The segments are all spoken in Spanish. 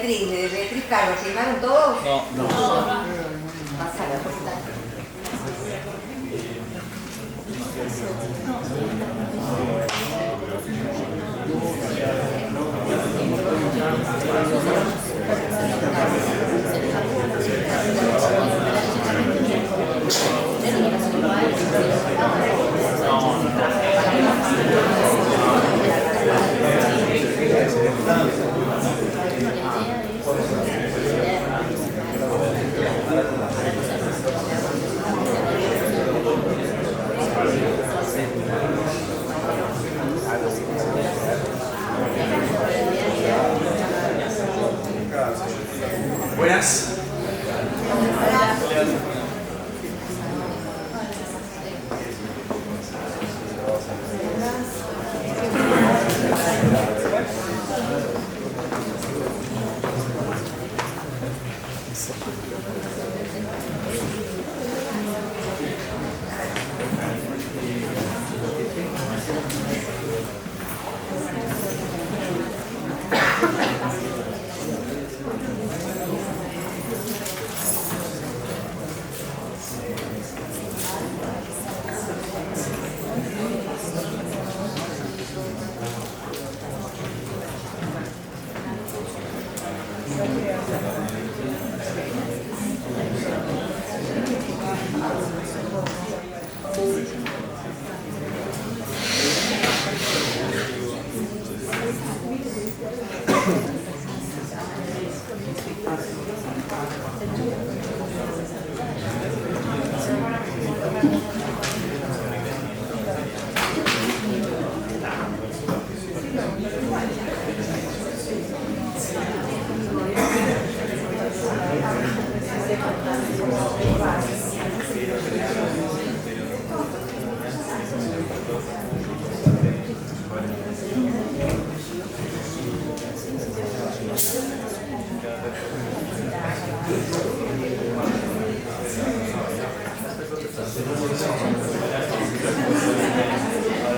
de Beatriz Carlos, ¿se llamaron todos? No. Pasa la cosita. Buenas.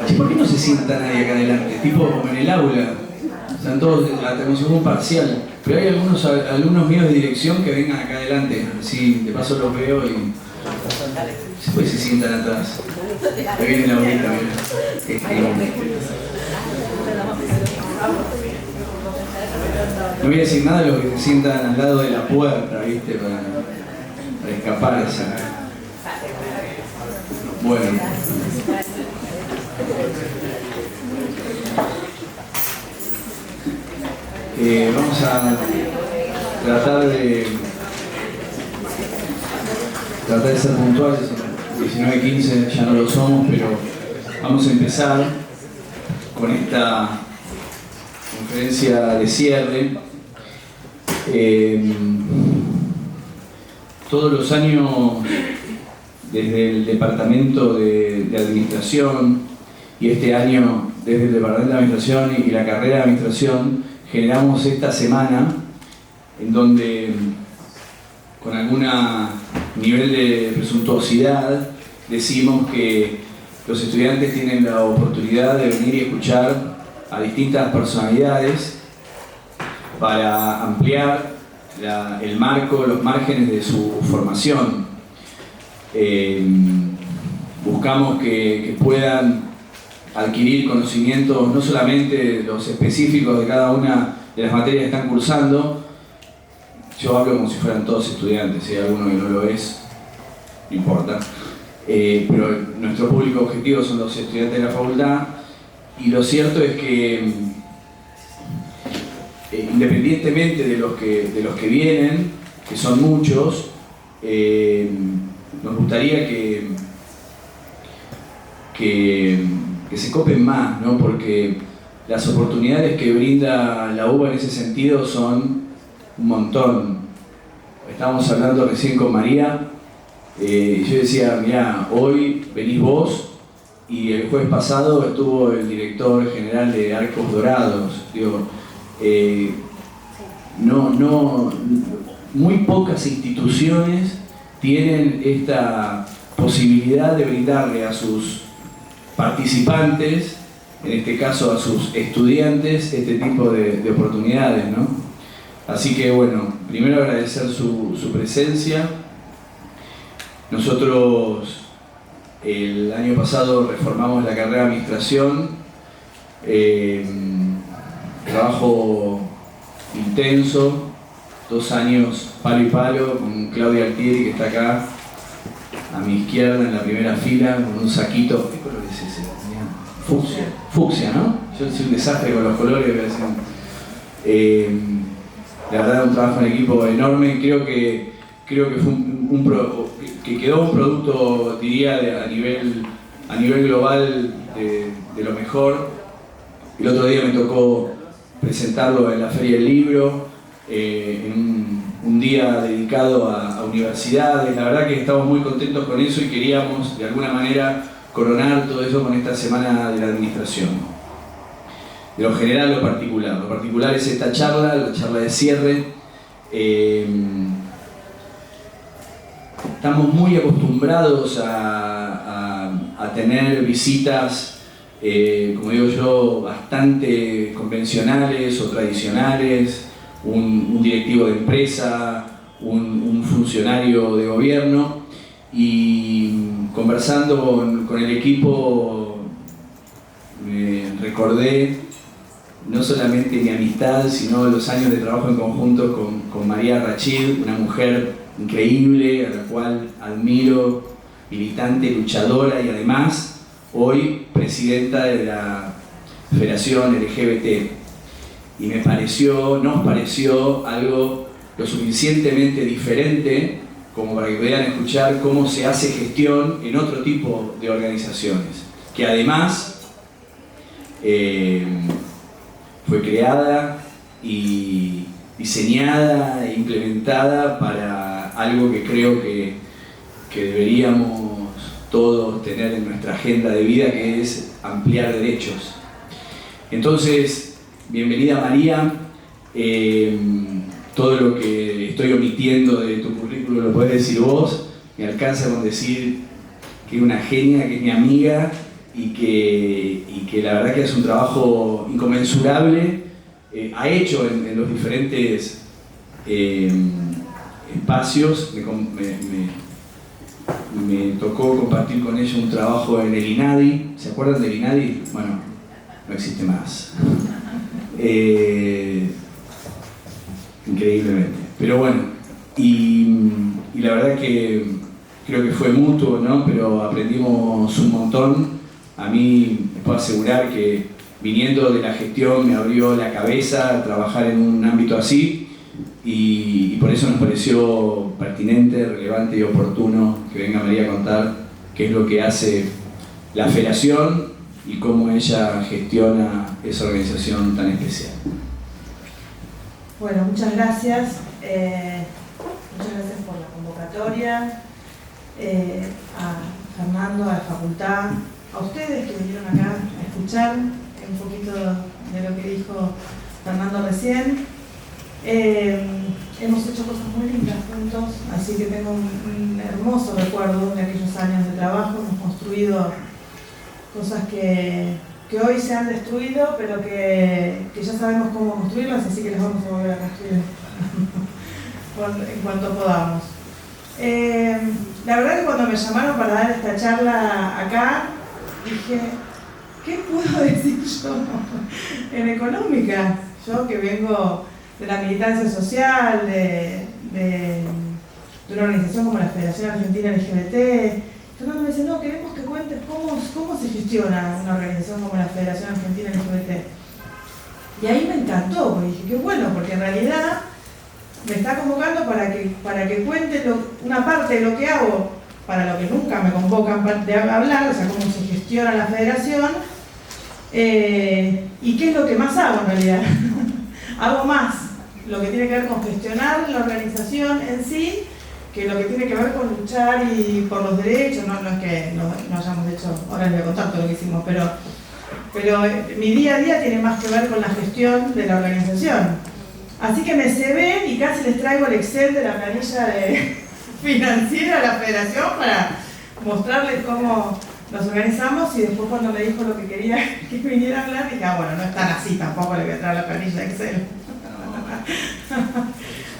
Che, ¿por qué no se sienta nadie acá adelante? Tipo como en el aula. Están todos como si fuera un parcial. Pero hay algunos alumnos míos de dirección que vengan acá adelante. Así, de paso los veo y... Después se sientan atrás. Ahí viene la bonita, mira. No voy a decir nada de los que se sientan al lado de la puerta, ¿viste? Para escaparse. Bueno. Vamos a tratar de ser puntuales. 19:15 ya no lo somos, pero vamos a empezar con esta conferencia de cierre. Todos los años, desde el Departamento de Administración y este año desde el Departamento de Administración y la carrera de Administración, generamos esta semana en donde, con algún nivel de presuntuosidad, decimos que los estudiantes tienen la oportunidad de venir y escuchar a distintas personalidades para ampliar el marco, los márgenes de su formación. Buscamos que puedan adquirir conocimientos no solamente los específicos de cada una de las materias que están cursando. Yo hablo como si fueran todos estudiantes, si hay alguno que no lo es, no importa. Pero nuestro público objetivo son los estudiantes de la facultad, y lo cierto es que independientemente de los que vienen, que son muchos, nos gustaría que se copen más, ¿no? Porque las oportunidades que brinda la UBA en ese sentido son un montón. Estábamos hablando recién con María, yo decía, mirá, hoy venís vos, y el jueves pasado estuvo el director general de Arcos Dorados. Digo, muy pocas instituciones tienen esta posibilidad de brindarle a sus participantes, en este caso a sus estudiantes, este tipo de oportunidades, ¿no? Así que bueno, primero agradecer su presencia. Nosotros el año pasado reformamos la carrera de Administración, trabajo intenso, 2 años palo y palo, con Claudia Altieri, que está acá a mi izquierda en la primera fila, con un saquito. ¿Qué color es ese? Fucsia. Fucsia, ¿no? Yo soy un desastre con los colores, voy a decir. La verdad, un trabajo en equipo enorme. Creo que que quedó un producto, diría, a nivel global de lo mejor. El otro día me tocó presentarlo en la Feria del Libro, en un día dedicado a universidades. La verdad que estamos muy contentos con eso y queríamos de alguna manera coronar todo eso con esta Semana de la Administración. De lo general a lo particular. Lo particular es esta charla, la charla de cierre. Estamos muy acostumbrados a tener visitas, como digo yo, bastante convencionales o tradicionales, un directivo de empresa, un funcionario de gobierno, y conversando con el equipo recordé no solamente mi amistad, sino los años de trabajo en conjunto con María Rachid, una mujer increíble, a la cual admiro, militante, luchadora y además hoy presidenta de la Federación LGBT. Y nos pareció algo lo suficientemente diferente como para que puedan escuchar cómo se hace gestión en otro tipo de organizaciones, que además fue creada y diseñada e implementada para algo que creo que deberíamos todos tener en nuestra agenda de vida, que es ampliar derechos. Entonces, bienvenida María. Todo lo que estoy omitiendo de tu currículum lo podés decir vos. Me alcanza con decir que es una genia, que es mi amiga y que la verdad que es un trabajo inconmensurable, ha hecho en los diferentes espacios. Me tocó compartir con ella un trabajo en el INADI. ¿Se acuerdan del INADI? Bueno, no existe más. Increíblemente. Pero bueno, y la verdad que creo que fue mutuo, ¿no? Pero aprendimos un montón. A mí me puedo asegurar que viniendo de la gestión me abrió la cabeza a trabajar en un ámbito así. Y por eso nos pareció pertinente, relevante y oportuno que venga María a contar qué es lo que hace la Federación y cómo ella gestiona esa organización tan especial. Bueno, muchas gracias. Muchas gracias por la convocatoria, a Fernando, a la facultad, a ustedes que vinieron acá a escuchar un poquito de lo que dijo Fernando recién. Hemos hecho cosas muy lindas juntos, así que tengo un hermoso recuerdo de aquellos años de trabajo. Hemos construido cosas que hoy se han destruido, pero que ya sabemos cómo construirlas, así que las vamos a volver a construir en cuanto podamos. La verdad que cuando me llamaron para dar esta charla acá, dije, ¿qué puedo decir yo en económica? Yo que vengo de la militancia social, de una organización como la Federación Argentina LGBT. Fernando me dice, no, queremos que cuentes cómo se gestiona una organización como la Federación Argentina LGBT. Y ahí me encantó, porque dije, qué bueno, porque en realidad me está convocando para que cuente una parte de lo que hago, para lo que nunca me convocan de hablar, o sea, cómo se gestiona la federación, y qué es lo que más hago en realidad. Hago más lo que tiene que ver con gestionar la organización en sí, que lo que tiene que ver con luchar y por los derechos. No es que no hayamos hecho, ahora les voy a contar todo lo que hicimos, pero mi día a día tiene más que ver con la gestión de la organización. Así que me cebé y casi les traigo el Excel de la planilla financiera de la federación para mostrarles cómo nos organizamos, y después cuando me dijo lo que quería que viniera a hablar, dije, bueno, no es tan así, tampoco le voy a traer la planilla de Excel.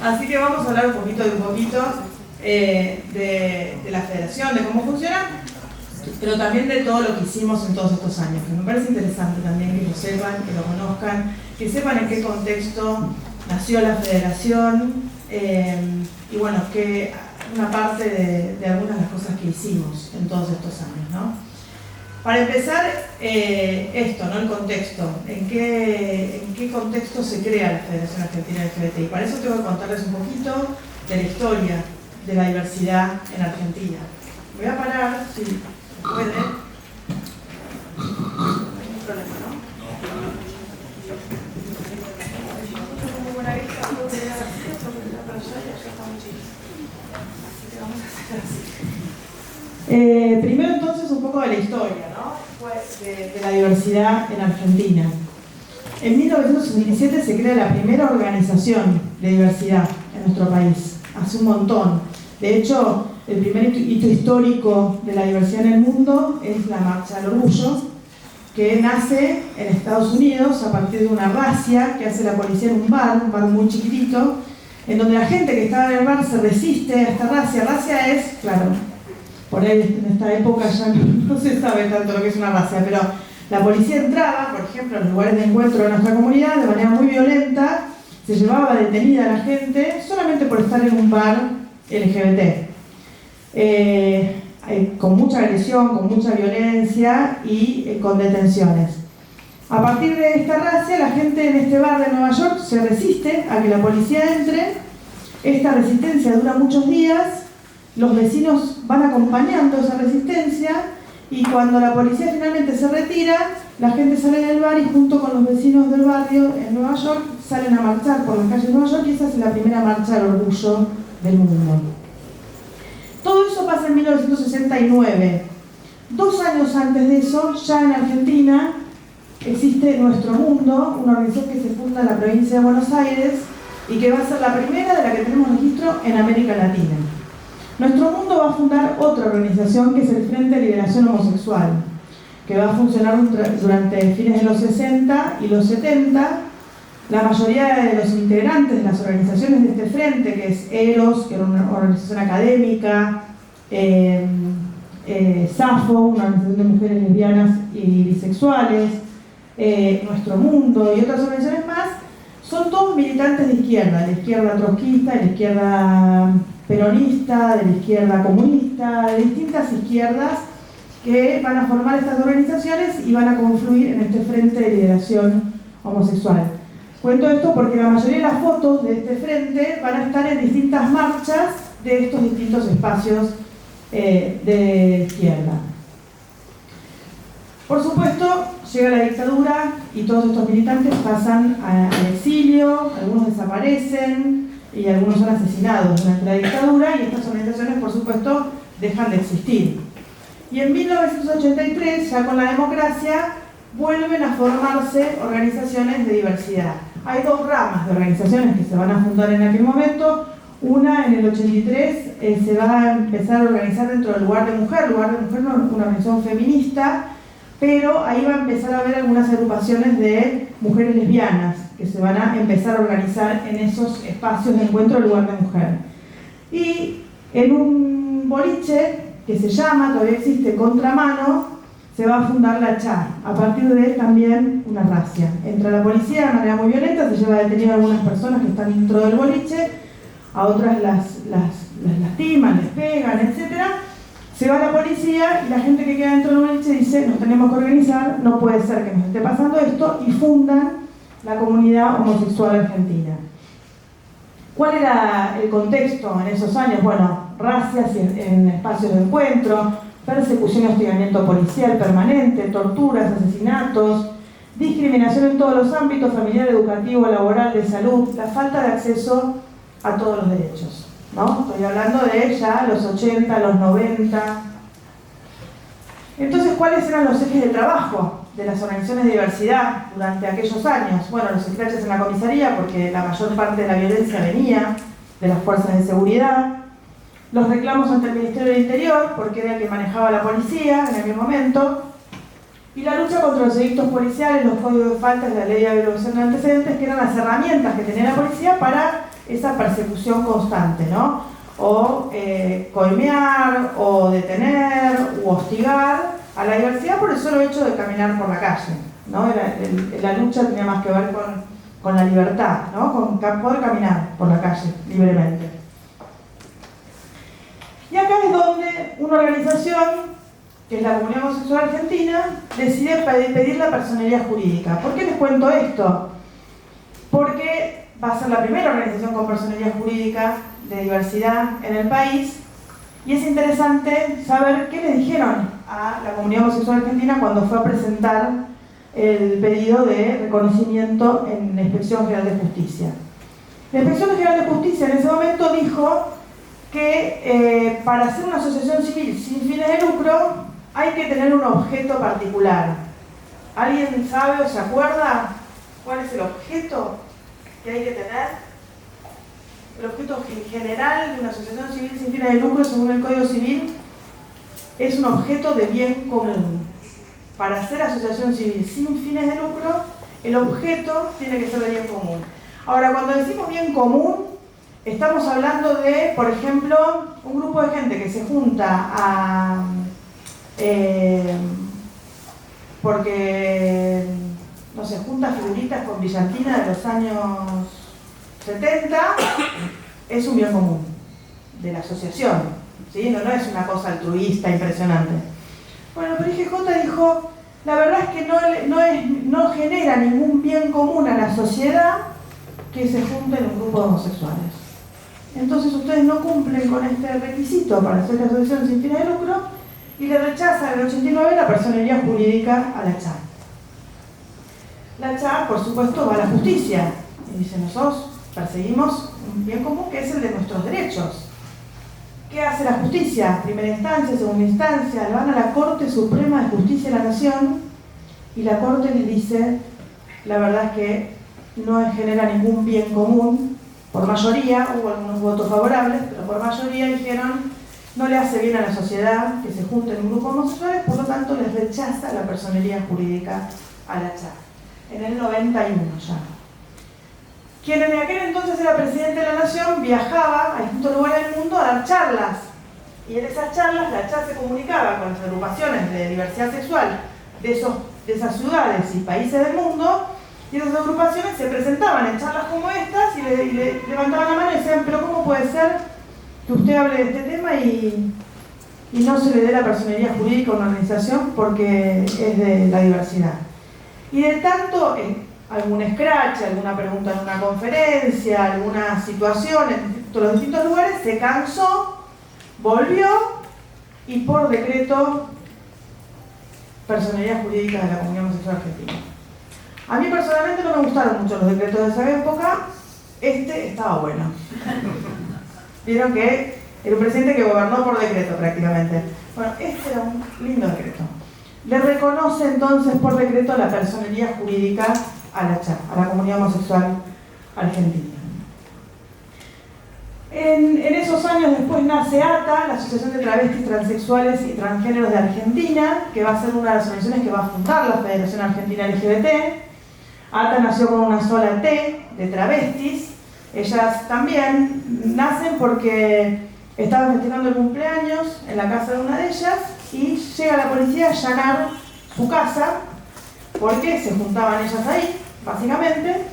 Así que vamos a hablar un poquito de la federación, de cómo funciona, pero también de todo lo que hicimos en todos estos años, que me parece interesante también que lo sepan, que lo conozcan, que sepan en qué contexto nació la federación, y bueno, que una parte de algunas de las cosas que hicimos en todos estos años, ¿no? Para empezar, esto, ¿no? El contexto. ¿En qué contexto se crea la Federación Argentina LGBT? Y para eso tengo que contarles un poquito de la historia de la diversidad en Argentina. Voy a parar, si puede. No hay ningún problema, ¿no? Tengo muy buena vista, puedo tener acceso para allá y allá está muy chiquito. Así que vamos a hacer así. Primero entonces un poco de la historia, ¿no? De la diversidad en Argentina. En 1967 se crea la primera organización de diversidad en nuestro país, hace un montón. De hecho, el primer hito histórico de la diversidad en el mundo es la Marcha del Orgullo, que nace en Estados Unidos a partir de una razzia que hace la policía en un bar muy chiquitito, en donde la gente que estaba en el bar se resiste a esta razzia. Razzia es, claro, por ahí en esta época ya no se sabe tanto lo que es una razzia, pero la policía entraba, por ejemplo, en los lugares de encuentro de nuestra comunidad de manera muy violenta, se llevaba detenida a la gente solamente por estar en un bar LGBT. Con mucha agresión, con mucha violencia y con detenciones. A partir de esta razzia, la gente en este bar de Nueva York se resiste a que la policía entre. Esta resistencia dura muchos días. Los vecinos van acompañando esa resistencia, y cuando la policía finalmente se retira, la gente sale del bar y junto con los vecinos del barrio en Nueva York salen a marchar por las calles de Nueva York, y esa es la primera marcha del orgullo del mundo. Todo eso pasa en 1969. 2 años antes de eso, ya en Argentina, existe Nuestro Mundo, una organización que se funda en la provincia de Buenos Aires y que va a ser la primera de la que tenemos registro en América Latina. Nuestro Mundo va a fundar otra organización que es el Frente de Liberación Homosexual. que va a funcionar durante fines de los 60 y los 70. La mayoría de los integrantes de las organizaciones de este frente, que es EROS, que era una organización académica, SAFO, una organización de mujeres lesbianas y bisexuales, Nuestro Mundo y otras organizaciones más, son todos militantes de la izquierda trotskista, de la izquierda peronista, de la izquierda comunista, de distintas izquierdas que van a formar estas organizaciones y van a confluir en este frente de liberación homosexual. Cuento esto porque la mayoría de las fotos de este frente van a estar en distintas marchas de estos distintos espacios de izquierda. Por supuesto, llega la dictadura y todos estos militantes pasan al exilio, algunos desaparecen y algunos son asesinados durante la dictadura, y estas organizaciones, por supuesto, dejan de existir. Y en 1983, ya con la democracia, vuelven a formarse organizaciones de diversidad. Hay dos ramas de organizaciones que se van a fundar en aquel momento. Una, en el 83, se va a empezar a organizar dentro del Lugar de Mujer. Lugar de Mujer no es una organización feminista, pero ahí va a empezar a haber algunas agrupaciones de mujeres lesbianas que se van a empezar a organizar en esos espacios de encuentro del Lugar de Mujer. Y en un boliche que se llama, todavía existe, Contramano, se va a fundar la CHA. A partir de él también una racia. Entra la policía de manera muy violenta, se lleva detenido a algunas personas que están dentro del boliche, a otras las lastiman, les pegan, etc. Se va la policía y la gente que queda dentro del boliche dice: nos tenemos que organizar, no puede ser que nos esté pasando esto, y fundan la comunidad homosexual argentina. ¿Cuál era el contexto en esos años? Bueno, racias en espacios de encuentro, persecución y hostigamiento policial permanente, torturas, asesinatos, discriminación en todos los ámbitos: familiar, educativo, laboral, de salud, la falta de acceso a todos los derechos, ¿no? Estoy hablando de ya los 80, los 90. Entonces, ¿cuáles eran los ejes de trabajo de las organizaciones de diversidad durante aquellos años? Bueno, los escraches en la comisaría, porque la mayor parte de la violencia venía de las fuerzas de seguridad. Los reclamos ante el Ministerio del Interior, porque era el que manejaba la policía en aquel momento. Y la lucha contra los delitos policiales, los códigos de faltas de la ley de evaluación de antecedentes, que eran las herramientas que tenía la policía para esa persecución constante, ¿no? O coimear, o detener, o hostigar a la diversidad por el solo hecho de caminar por la calle, ¿no? La lucha tenía más que ver con la libertad, ¿no? Con poder caminar por la calle libremente. Y acá es donde una organización, que es la Comunidad Homosexual Argentina, decide pedir la personería jurídica. ¿Por qué les cuento esto? Porque va a ser la primera organización con personería jurídica de diversidad en el país, y es interesante saber qué le dijeron a la Comunidad Homosexual Argentina cuando fue a presentar el pedido de reconocimiento en la Inspección General de Justicia. La Inspección General de Justicia en ese momento dijo que para hacer una asociación civil sin fines de lucro hay que tener un objeto particular. ¿Alguien sabe o se acuerda cuál es el objeto que hay que tener? El objeto general de una asociación civil sin fines de lucro, según el Código Civil, es un objeto de bien común. Para hacer asociación civil sin fines de lucro, el objeto tiene que ser de bien común. Ahora, cuando decimos bien común, estamos hablando de, por ejemplo, un grupo de gente que se junta porque, no sé, junta figuritas con brillantina de los años 70, es un bien común de la asociación, ¿sí? No es una cosa altruista impresionante. Bueno, pero IGJ dijo: la verdad es que no genera ningún bien común a la sociedad que se junten un grupo de homosexuales. Entonces ustedes no cumplen con este requisito para hacer la asociación sin fines de lucro, y le rechaza en el 89 la personería jurídica a la CHA. La CHA, por supuesto, va a la justicia y dice: nosotros perseguimos un bien común que es el de nuestros derechos. ¿Qué hace la justicia? Primera instancia, segunda instancia, le van a la Corte Suprema de Justicia de la Nación, y la Corte les dice: la verdad es que no genera ningún bien común. Por mayoría, hubo algunos votos favorables, pero por mayoría dijeron no le hace bien a la sociedad que se junten un grupo homosexuales, por lo tanto les rechaza la personería jurídica a la CHAC. En el 91 ya. Quien en aquel entonces era presidente de la Nación viajaba a distintos lugares del mundo a dar charlas. Y en esas charlas la CHAC se comunicaba con las agrupaciones de diversidad sexual de esas ciudades y países del mundo, y esas agrupaciones se presentaban en charlas como estas y le levantaban la mano y decían: pero ¿cómo puede ser que usted hable de este tema y no se le dé la personería jurídica a una organización porque es de la diversidad? Y de tanto algún scratch, alguna pregunta en una conferencia, alguna situación en los distintos lugares, se cansó, volvió y por decreto personería jurídica de la Comunidad Homosexual Argentina. A mí personalmente no me gustaron mucho los decretos de esa época. Este estaba bueno. Vieron que era un presidente que gobernó por decreto prácticamente. Bueno, este era un lindo decreto. Le reconoce entonces por decreto la personería jurídica a la CHAC, a la Comunidad Homosexual Argentina. En esos años después nace ATA, la Asociación de Travestis, Transexuales y Transgéneros de Argentina, que va a ser una de las organizaciones que va a fundar la Federación Argentina LGBT. ATA nació con una sola T, de travestis. Ellas también nacen porque estaban festejando el cumpleaños en la casa de una de ellas y llega la policía a allanar su casa porque se juntaban ellas ahí, básicamente.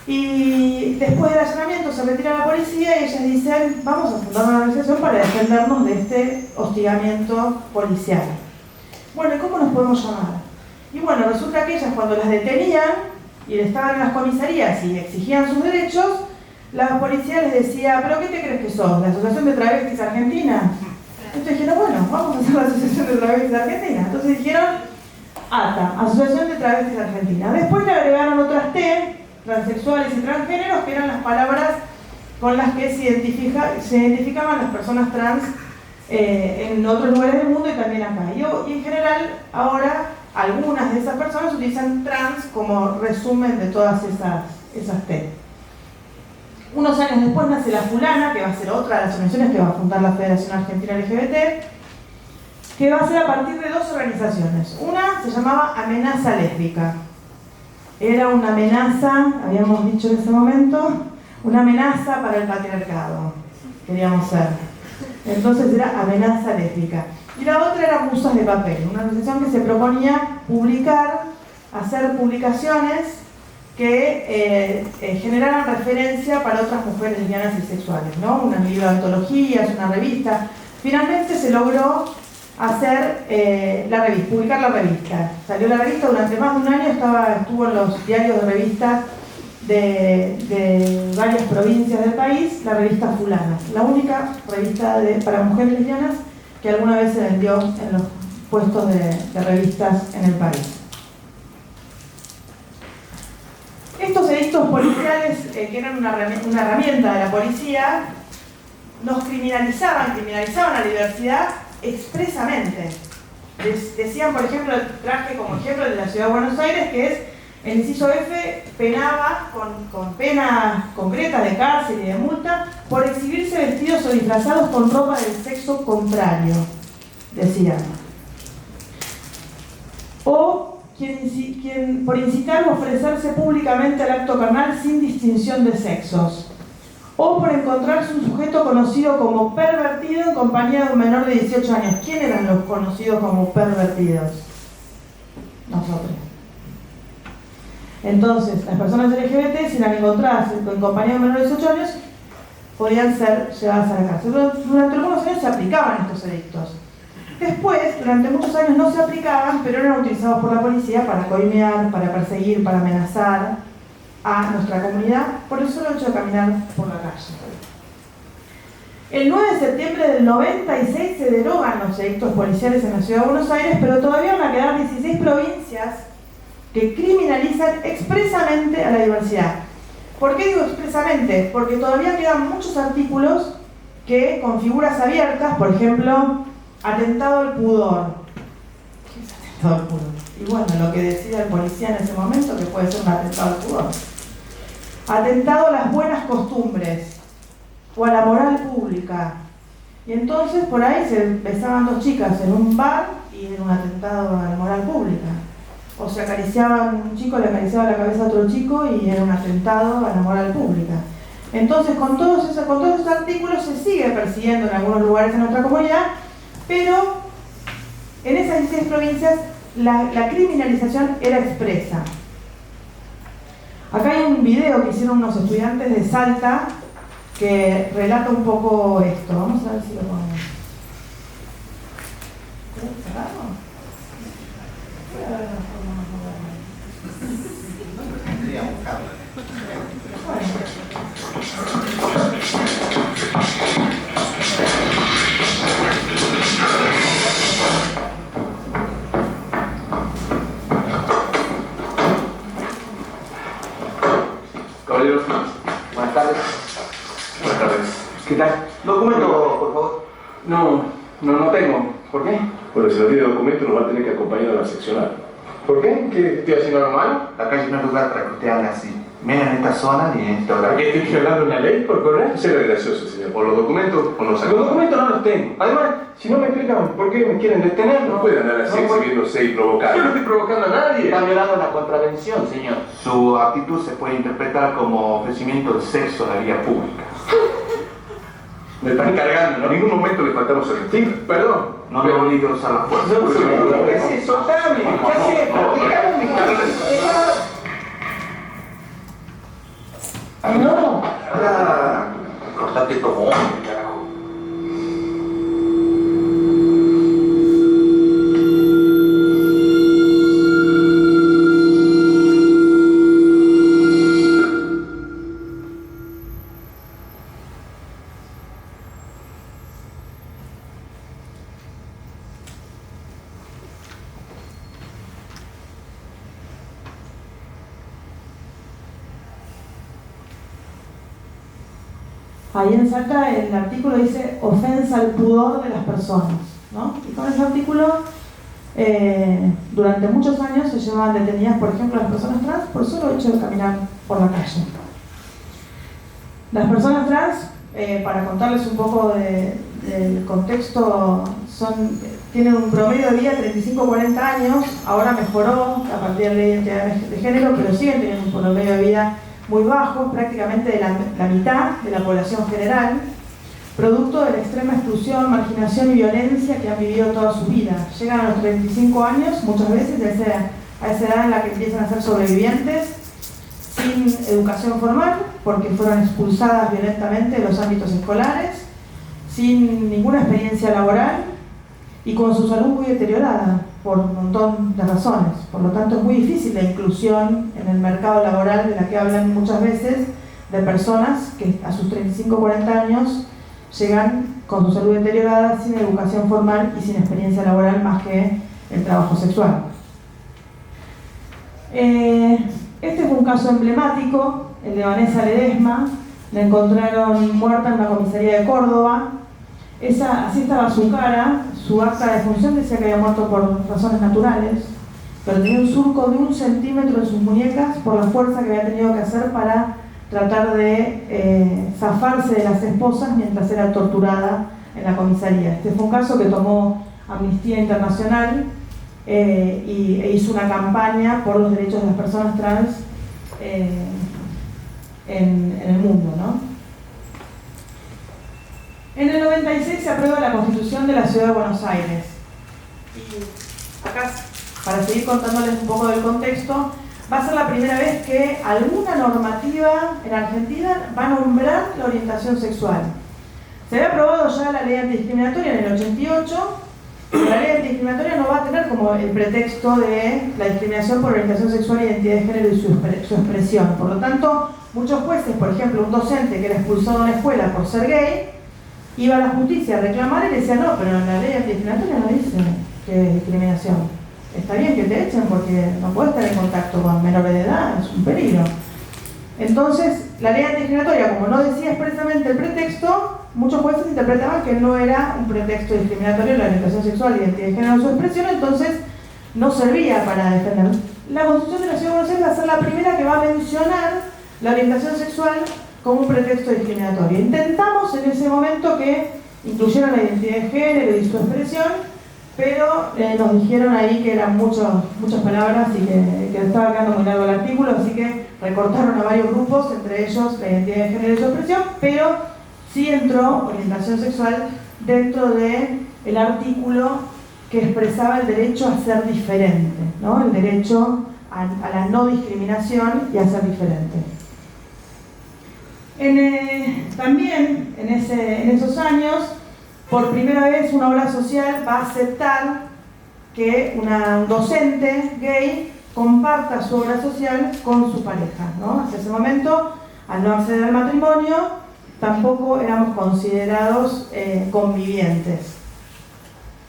Y después del allanamiento se retira la policía y ellas dicen: vamos a fundar una organización para defendernos de este hostigamiento policial. Bueno, ¿y cómo nos podemos llamar? Y bueno, resulta que ellas, cuando las detenían y estaban en las comisarías y exigían sus derechos, la policía les decía: ¿pero qué te crees que sos? ¿La Asociación de Travestis Argentina? Entonces dijeron: bueno, vamos a hacer la Asociación de Travestis Argentina. Entonces dijeron ATA, Asociación de Travestis Argentina. Después le agregaron otras T, transexuales y transgéneros, que eran las palabras con las que se identificaban las personas trans en otros lugares del mundo y también acá. Y en general, ahora, algunas de esas personas utilizan trans como resumen de todas esas T. Unos años después nace la Fulana, que va a ser otra de las organizaciones que va a fundar la Federación Argentina LGBT, que va a ser a partir de dos organizaciones. Una se llamaba Amenaza Lésbica. Era una amenaza, habíamos dicho en ese momento, una amenaza para el patriarcado, queríamos ser. Entonces era Amenaza Lésbica. Y la otra era Musas de Papel, una organización que se proponía hacer publicaciones que generaran referencia para otras mujeres lesbianas y sexuales, ¿no? Un libro de antologías, una revista. Finalmente se logró hacer publicar la revista. Salió la revista durante más de un año, estuvo en los diarios de revistas de varias provincias del país, la revista Fulana, la única revista para mujeres lesbianas que alguna vez se vendió en los puestos de revistas en el país. Estos edictos policiales, que eran una herramienta de la policía, criminalizaban a la diversidad expresamente. Decían, por ejemplo, traje como ejemplo de la Ciudad de Buenos Aires, que es el inciso F, penaba con penas concretas de cárcel y de multa por exhibirse vestidos o disfrazados con ropa del sexo contrario, decían. O quien por incitar o ofrecerse públicamente al acto carnal sin distinción de sexos. O por encontrarse un sujeto conocido como pervertido en compañía de un menor de 18 años. ¿Quién eran los conocidos como pervertidos? Nosotros. Entonces, las personas LGBT, sin encontrarse en compañía de un menor de 18 años, podían ser llevadas a la cárcel. Durante algunos años se aplicaban estos edictos. Después, durante muchos años no se aplicaban, pero eran utilizados por la policía para coimear, para perseguir, para amenazar a nuestra comunidad por el solo hecho de caminar por la calle. El 9 de septiembre del 96 se derogan los edictos policiales en la Ciudad de Buenos Aires, pero todavía van a quedar 16 provincias que criminalizan expresamente a la diversidad. ¿Por qué digo expresamente? Porque todavía quedan muchos artículos que con figuras abiertas, por ejemplo, atentado al pudor. ¿Qué es atentado al pudor? Y bueno, lo que decida el policía en ese momento, que puede ser un atentado al pudor. Atentado a las buenas costumbres o a la moral pública. Y entonces por ahí se besaban dos chicas en un bar y era un atentado a la moral pública. O se acariciaban, un chico le acariciaba la cabeza a otro chico y era un atentado a la moral pública. Entonces con todos esos artículos se sigue persiguiendo en algunos lugares de nuestra comunidad, pero en esas 16 provincias la criminalización era expresa. Acá hay un video que hicieron unos estudiantes de Salta que relata un poco esto. Vamos a ver si lo podemos. ¿Querés cerrarlo? Voy a ver una forma más moderna. Tendría buscarlo. Caballeros, Buenas tardes. buenas tardes. ¿Qué tal? Documento, por favor. No tengo. ¿Por qué? Bueno, si no tiene documento nos va a tener que acompañar a la seccional. ¿Por qué? ¿Qué estoy haciendo algo malo? La calle no es lugar para que usted haga así. Menos en esta zona ni en esta hora. ¿Por qué estoy violando una ley por correr? Eso era gracioso, señor. ¿Por los documentos o no Los sacamos? documentos no los tengo. Además, si no me explican por qué me quieren detener, No puede andar así exhibiéndose y Yo no provocando. estoy provocando a nadie. Está violando la contravención, señor. Su actitud se puede interpretar como ofrecimiento de sexo en la vía pública. Me están cargando, En ¿no? ningún momento le faltamos el respeto. Sí, perdón. No me obligue a usar la fuerza. ¿Qué haces? Soltame. ¿Qué haces? No. Cortate como hombre, carajo. Ahí en Salta el artículo dice ofensa al pudor de las personas, ¿no? Y con ese artículo durante muchos años se llevaban detenidas, por ejemplo, las personas trans por solo hecho de caminar por la calle. Las personas trans, para contarles un poco del contexto, tienen un promedio de vida de 35-40 años, ahora mejoró a partir de la ley de identidad de género, pero siguen teniendo un promedio de vida muy bajo, prácticamente de la mitad de la población general, producto de la extrema exclusión, marginación y violencia que han vivido toda su vida. Llegan a los 35 años, muchas veces, a esa edad en la que empiezan a ser sobrevivientes, sin educación formal, porque fueron expulsadas violentamente de los ámbitos escolares, sin ninguna experiencia laboral y con su salud muy deteriorada por un montón de razones. Por lo tanto, es muy difícil la inclusión en el mercado laboral de la que hablan muchas veces, de personas que a sus 35-40 años llegan con su salud deteriorada, sin educación formal y sin experiencia laboral más que el trabajo sexual. Este fue un caso emblemático, el de Vanessa Ledesma. La encontraron muerta en una comisaría de Córdoba. Así estaba su cara. Su acta de defunción decía que había muerto por razones naturales, pero tenía un surco de 1 centímetro en sus muñecas por la fuerza que había tenido que hacer para tratar de zafarse de las esposas mientras era torturada en la comisaría. Este fue un caso que tomó Amnistía Internacional e hizo una campaña por los derechos de las personas trans en el mundo, ¿no? En el 96 se aprueba la Constitución de la Ciudad de Buenos Aires. Y acá, para seguir contándoles un poco del contexto, va a ser la primera vez que alguna normativa en Argentina va a nombrar la orientación sexual. Se había aprobado ya la ley antidiscriminatoria en el 88, pero la ley antidiscriminatoria no va a tener como el pretexto de la discriminación por orientación sexual, identidad de género y su expresión. Por lo tanto, muchos jueces, por ejemplo, un docente que era expulsado de una escuela por ser gay, iba a la justicia a reclamar y le decía, no, pero en la ley antidiscriminatoria no dice que es discriminación. Está bien que te echen porque no puedes estar en contacto con menores de edad, es un peligro. Entonces, la ley antidiscriminatoria, como no decía expresamente el pretexto, muchos jueces interpretaban que no era un pretexto discriminatorio la orientación sexual, identidad de género o su expresión, entonces no servía para defender. La Constitución de la Ciudad de Buenos Aires va a ser la primera que va a mencionar la orientación sexual como un pretexto discriminatorio. Intentamos en ese momento que incluyeron la identidad de género y su expresión, pero nos dijeron ahí que eran muchas palabras y que estaba quedando muy largo el artículo, así que recortaron a varios grupos, entre ellos la identidad de género y su expresión, pero sí entró orientación sexual dentro del artículo que expresaba el derecho a ser diferente, ¿no? El derecho a la no discriminación y a ser diferente. También en esos años, por primera vez una obra social va a aceptar que un docente gay comparta su obra social con su pareja, ¿no? Hasta ese momento, al no acceder al matrimonio, tampoco éramos considerados convivientes.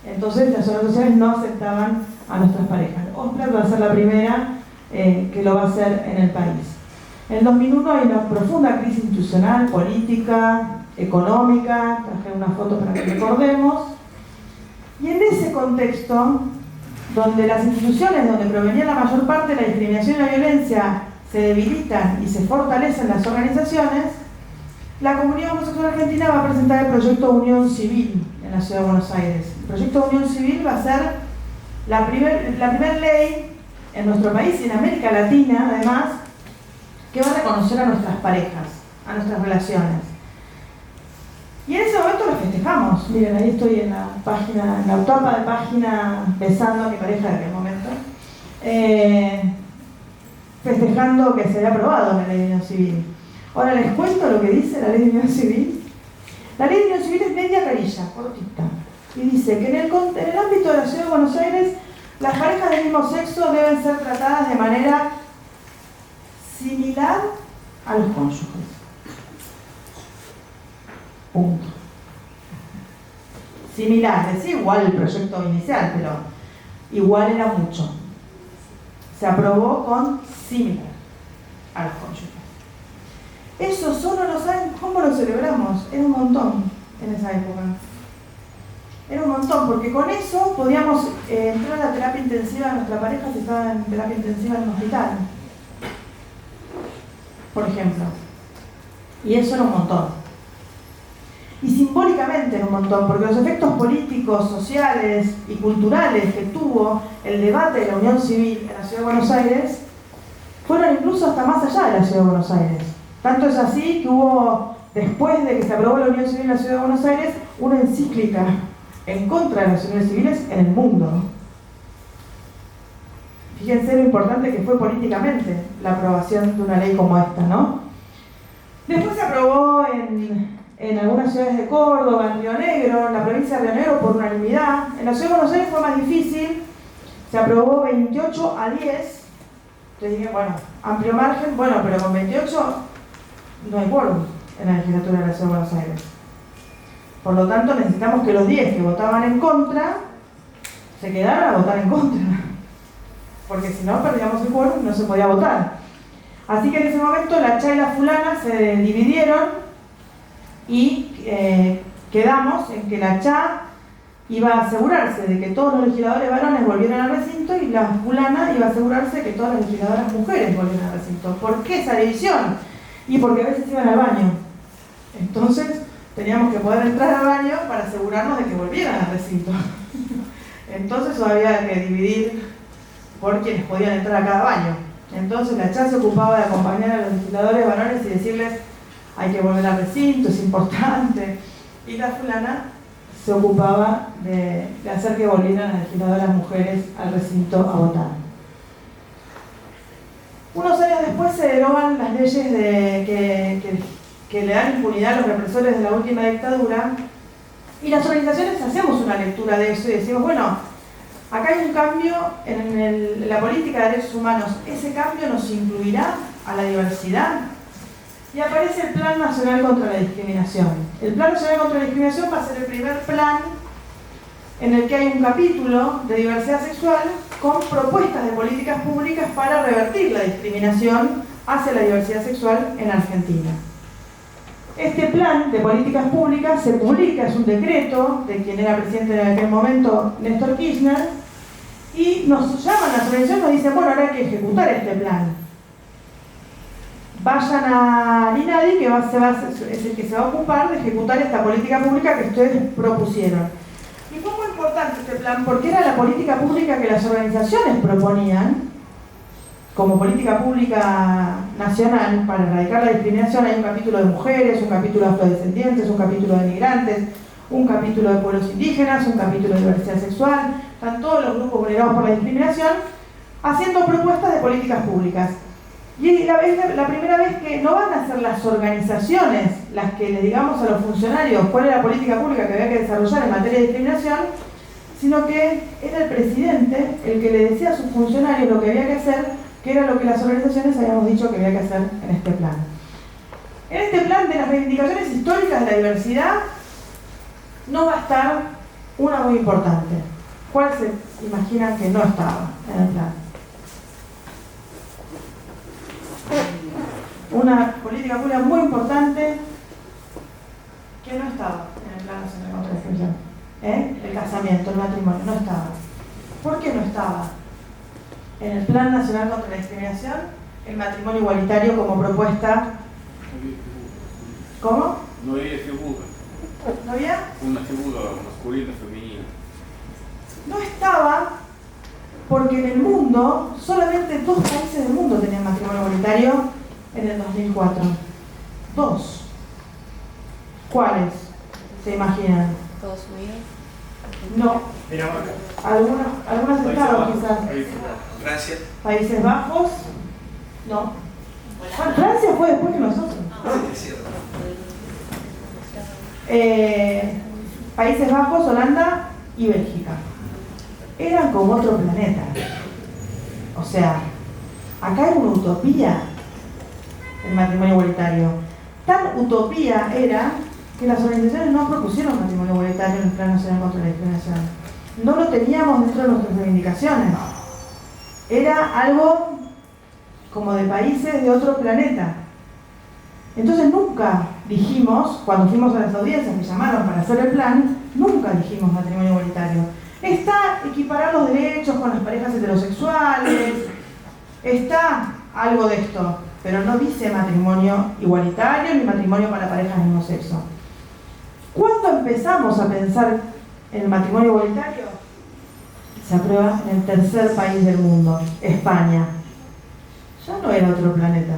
Entonces las obras sociales no aceptaban a nuestras parejas. Oxford va a ser la primera que lo va a hacer en el país. En el 2001 hay una profunda crisis institucional, política, económica, traje una foto para que recordemos. Y en ese contexto, donde las instituciones donde provenía la mayor parte de la discriminación y la violencia se debilitan y se fortalecen las organizaciones, la comunidad homosexual argentina va a presentar el proyecto Unión Civil en la Ciudad de Buenos Aires. El proyecto Unión Civil va a ser la primer ley en nuestro país y en América Latina, además, que va a reconocer a nuestras parejas, a nuestras relaciones. Y en ese momento lo festejamos. Miren, ahí estoy en la página, en la tapa de página, besando a mi pareja de aquel momento, festejando que se había aprobado la ley de unión civil. Ahora les cuento lo que dice la ley de unión civil. La ley de unión civil es media carilla, cortita, y dice que en el ámbito de la Ciudad de Buenos Aires, las parejas del mismo sexo deben ser tratadas de manera similar a los cónyuges. Punto. Similar, decía igual el proyecto inicial, pero igual era mucho. Se aprobó con similar a los cónyuges. Eso solo lo saben cómo lo celebramos. Era un montón en esa época. Era un montón, porque con eso podíamos entrar a la terapia intensiva de nuestra pareja si estaba en terapia intensiva en un hospital, por ejemplo. Y eso era un montón. Y simbólicamente era un montón, porque los efectos políticos, sociales y culturales que tuvo el debate de la unión civil en la Ciudad de Buenos Aires fueron incluso hasta más allá de la Ciudad de Buenos Aires. Tanto es así que hubo, después de que se aprobó la unión civil en la Ciudad de Buenos Aires, una encíclica en contra de las uniones civiles en el mundo. Fíjense lo importante que fue políticamente la aprobación de una ley como esta, ¿no? Después se aprobó en algunas ciudades de Córdoba, en Río Negro, en la provincia de Río Negro por unanimidad. En la Ciudad de Buenos Aires fue más difícil, se aprobó 28-10. Yo dije, bueno, amplio margen, bueno, pero con 28 no hay quórum en la legislatura de la Ciudad de Buenos Aires. Por lo tanto, necesitamos que los 10 que votaban en contra se quedaran a votar en contra. Porque si no, perdíamos el quórum y no se podía votar. Así que en ese momento la CHA y la fulana se dividieron y quedamos en que la CHA iba a asegurarse de que todos los legisladores varones volvieran al recinto y la fulana iba a asegurarse de que todas las legisladoras mujeres volvieran al recinto. ¿Por qué esa división? Y porque a veces iban al baño. Entonces teníamos que poder entrar al baño para asegurarnos de que volvieran al recinto. Entonces había que dividir por quienes podían entrar a cada baño. Entonces la CHA se ocupaba de acompañar a los legisladores varones y decirles hay que volver al recinto, es importante. Y la fulana se ocupaba de hacer que volvieran las legisladoras mujeres al recinto a votar. Unos años después se derogan las leyes que le dan impunidad a los represores de la última dictadura y las organizaciones hacemos una lectura de eso y decimos, bueno, acá hay un cambio en la política de derechos humanos. ¿Ese cambio nos incluirá a la diversidad? Y aparece el Plan Nacional contra la Discriminación. El Plan Nacional contra la Discriminación va a ser el primer plan en el que hay un capítulo de diversidad sexual con propuestas de políticas públicas para revertir la discriminación hacia la diversidad sexual en Argentina. Este plan de políticas públicas se publica, es un decreto de quien era presidente en aquel momento, Néstor Kirchner, y nos llaman las organizaciones y nos dicen, bueno, ahora hay que ejecutar este plan. vayan al INADI, que es el que se va a ocupar de ejecutar esta política pública que ustedes propusieron. Y fue muy importante este plan porque era la política pública que las organizaciones proponían como política pública nacional para erradicar la discriminación. Hay un capítulo de mujeres, un capítulo de afrodescendientes, un capítulo de migrantes, un capítulo de pueblos indígenas, un capítulo de diversidad sexual. Están todos los grupos vulnerados por la discriminación haciendo propuestas de políticas públicas. Y la primera vez que no van a ser las organizaciones las que le digamos a los funcionarios cuál es la política pública que había que desarrollar en materia de discriminación, sino que era el presidente el que le decía a sus funcionarios lo que había que hacer, que era lo que las organizaciones habíamos dicho que había que hacer en este plan. En este plan de las reivindicaciones históricas de la diversidad no va a estar una muy importante. ¿Cuál se imaginan que no estaba en el plan? Una política pública muy importante que no estaba en el Plan Nacional contra la Discriminación. El casamiento, el matrimonio, no estaba. ¿Por qué no estaba en el Plan Nacional contra la Discriminación el matrimonio igualitario como propuesta? ¿Cómo? No había figura. ¿No había? Una figura masculina, femenina. No estaba porque en el mundo, solamente 2 países del mundo tenían matrimonio igualitario en el 2004. 2. ¿Cuáles? ¿Se imaginan? Estados Unidos. No. Algunos estados quizás. Francia. Países Bajos. No. Bueno, Francia fue después que nosotros. Es cierto. Países Bajos, Holanda y Bélgica. Eran como otro planeta. O sea, acá era una utopía el matrimonio igualitario. Tan utopía era que las organizaciones no propusieron matrimonio igualitario en el Plan Nacional contra la Discriminación. No lo teníamos dentro de nuestras reivindicaciones. Era algo como de países de otro planeta. Entonces nunca dijimos, cuando fuimos a las audiencias que llamaron para hacer el plan, nunca dijimos matrimonio igualitario. Está equiparar los derechos con las parejas heterosexuales, está algo de esto, pero no dice matrimonio igualitario ni matrimonio para parejas del mismo sexo. ¿Cuándo empezamos a pensar en el matrimonio igualitario? Se aprueba en el tercer país del mundo, España. Ya no era otro planeta.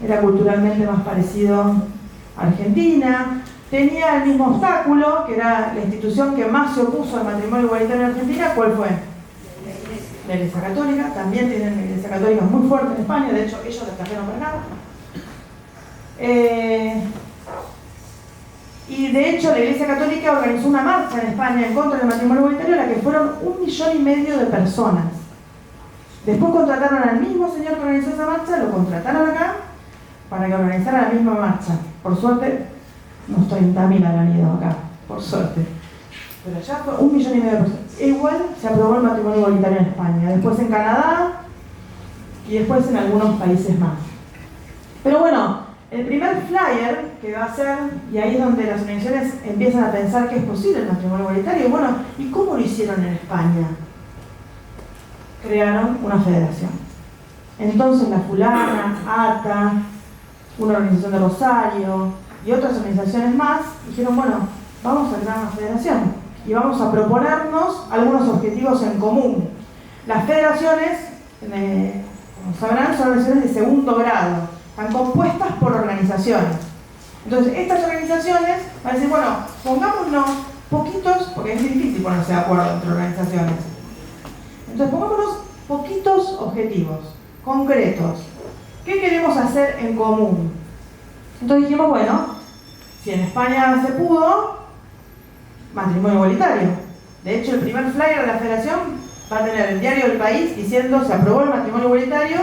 Era culturalmente más parecido a Argentina. Tenía el mismo obstáculo, que era la institución que más se opuso al matrimonio igualitario en Argentina. ¿Cuál fue? La Iglesia Católica. También tienen la Iglesia Católica muy fuerte en España. De hecho, ellos la trajeron para acá. Y de hecho la Iglesia Católica organizó una marcha en España en contra del matrimonio igualitario, en la que fueron 1,5 millones de personas. Después contrataron al mismo señor que organizó esa marcha, lo contrataron acá para que organizara la misma marcha. Por suerte, unos 30.000 habrán ido acá, por suerte. Pero allá fue 1,5 millones de personas. E igual se aprobó el matrimonio igualitario en España, después en Canadá y después en algunos países más. Pero bueno, el primer flyer que va a ser, y ahí es donde las organizaciones empiezan a pensar que es posible el matrimonio igualitario, bueno, ¿y cómo lo hicieron en España? Crearon una federación. Entonces la Fulana, ATA, una organización de Rosario y otras organizaciones más dijeron, bueno, vamos a crear una federación y vamos a proponernos algunos objetivos en común. Las federaciones, como sabrán, son organizaciones de segundo grado, están compuestas por organizaciones. Entonces estas organizaciones van a decir, bueno, pongámonos poquitos, porque es muy difícil ponerse de acuerdo entre organizaciones. Entonces pongámonos poquitos objetivos, concretos. ¿Qué queremos hacer en común? Entonces dijimos, bueno, si en España se pudo, matrimonio igualitario. De hecho, el primer flyer de la federación va a tener el diario del país diciendo se aprobó el matrimonio igualitario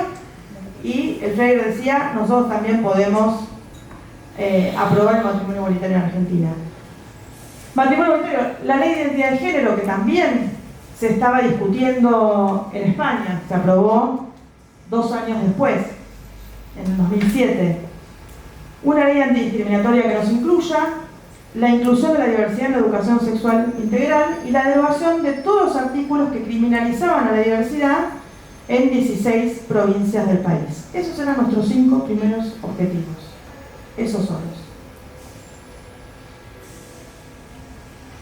y el flyer decía nosotros también podemos aprobar el matrimonio igualitario en Argentina. Matrimonio igualitario, la ley de identidad de género que también se estaba discutiendo en España, se aprobó 2 años después, en el 2007. Una ley antidiscriminatoria que nos incluya, la inclusión de la diversidad en la educación sexual integral y la derogación de todos los artículos que criminalizaban a la diversidad en 16 provincias del país. Esos eran nuestros 5 primeros objetivos, esos solos.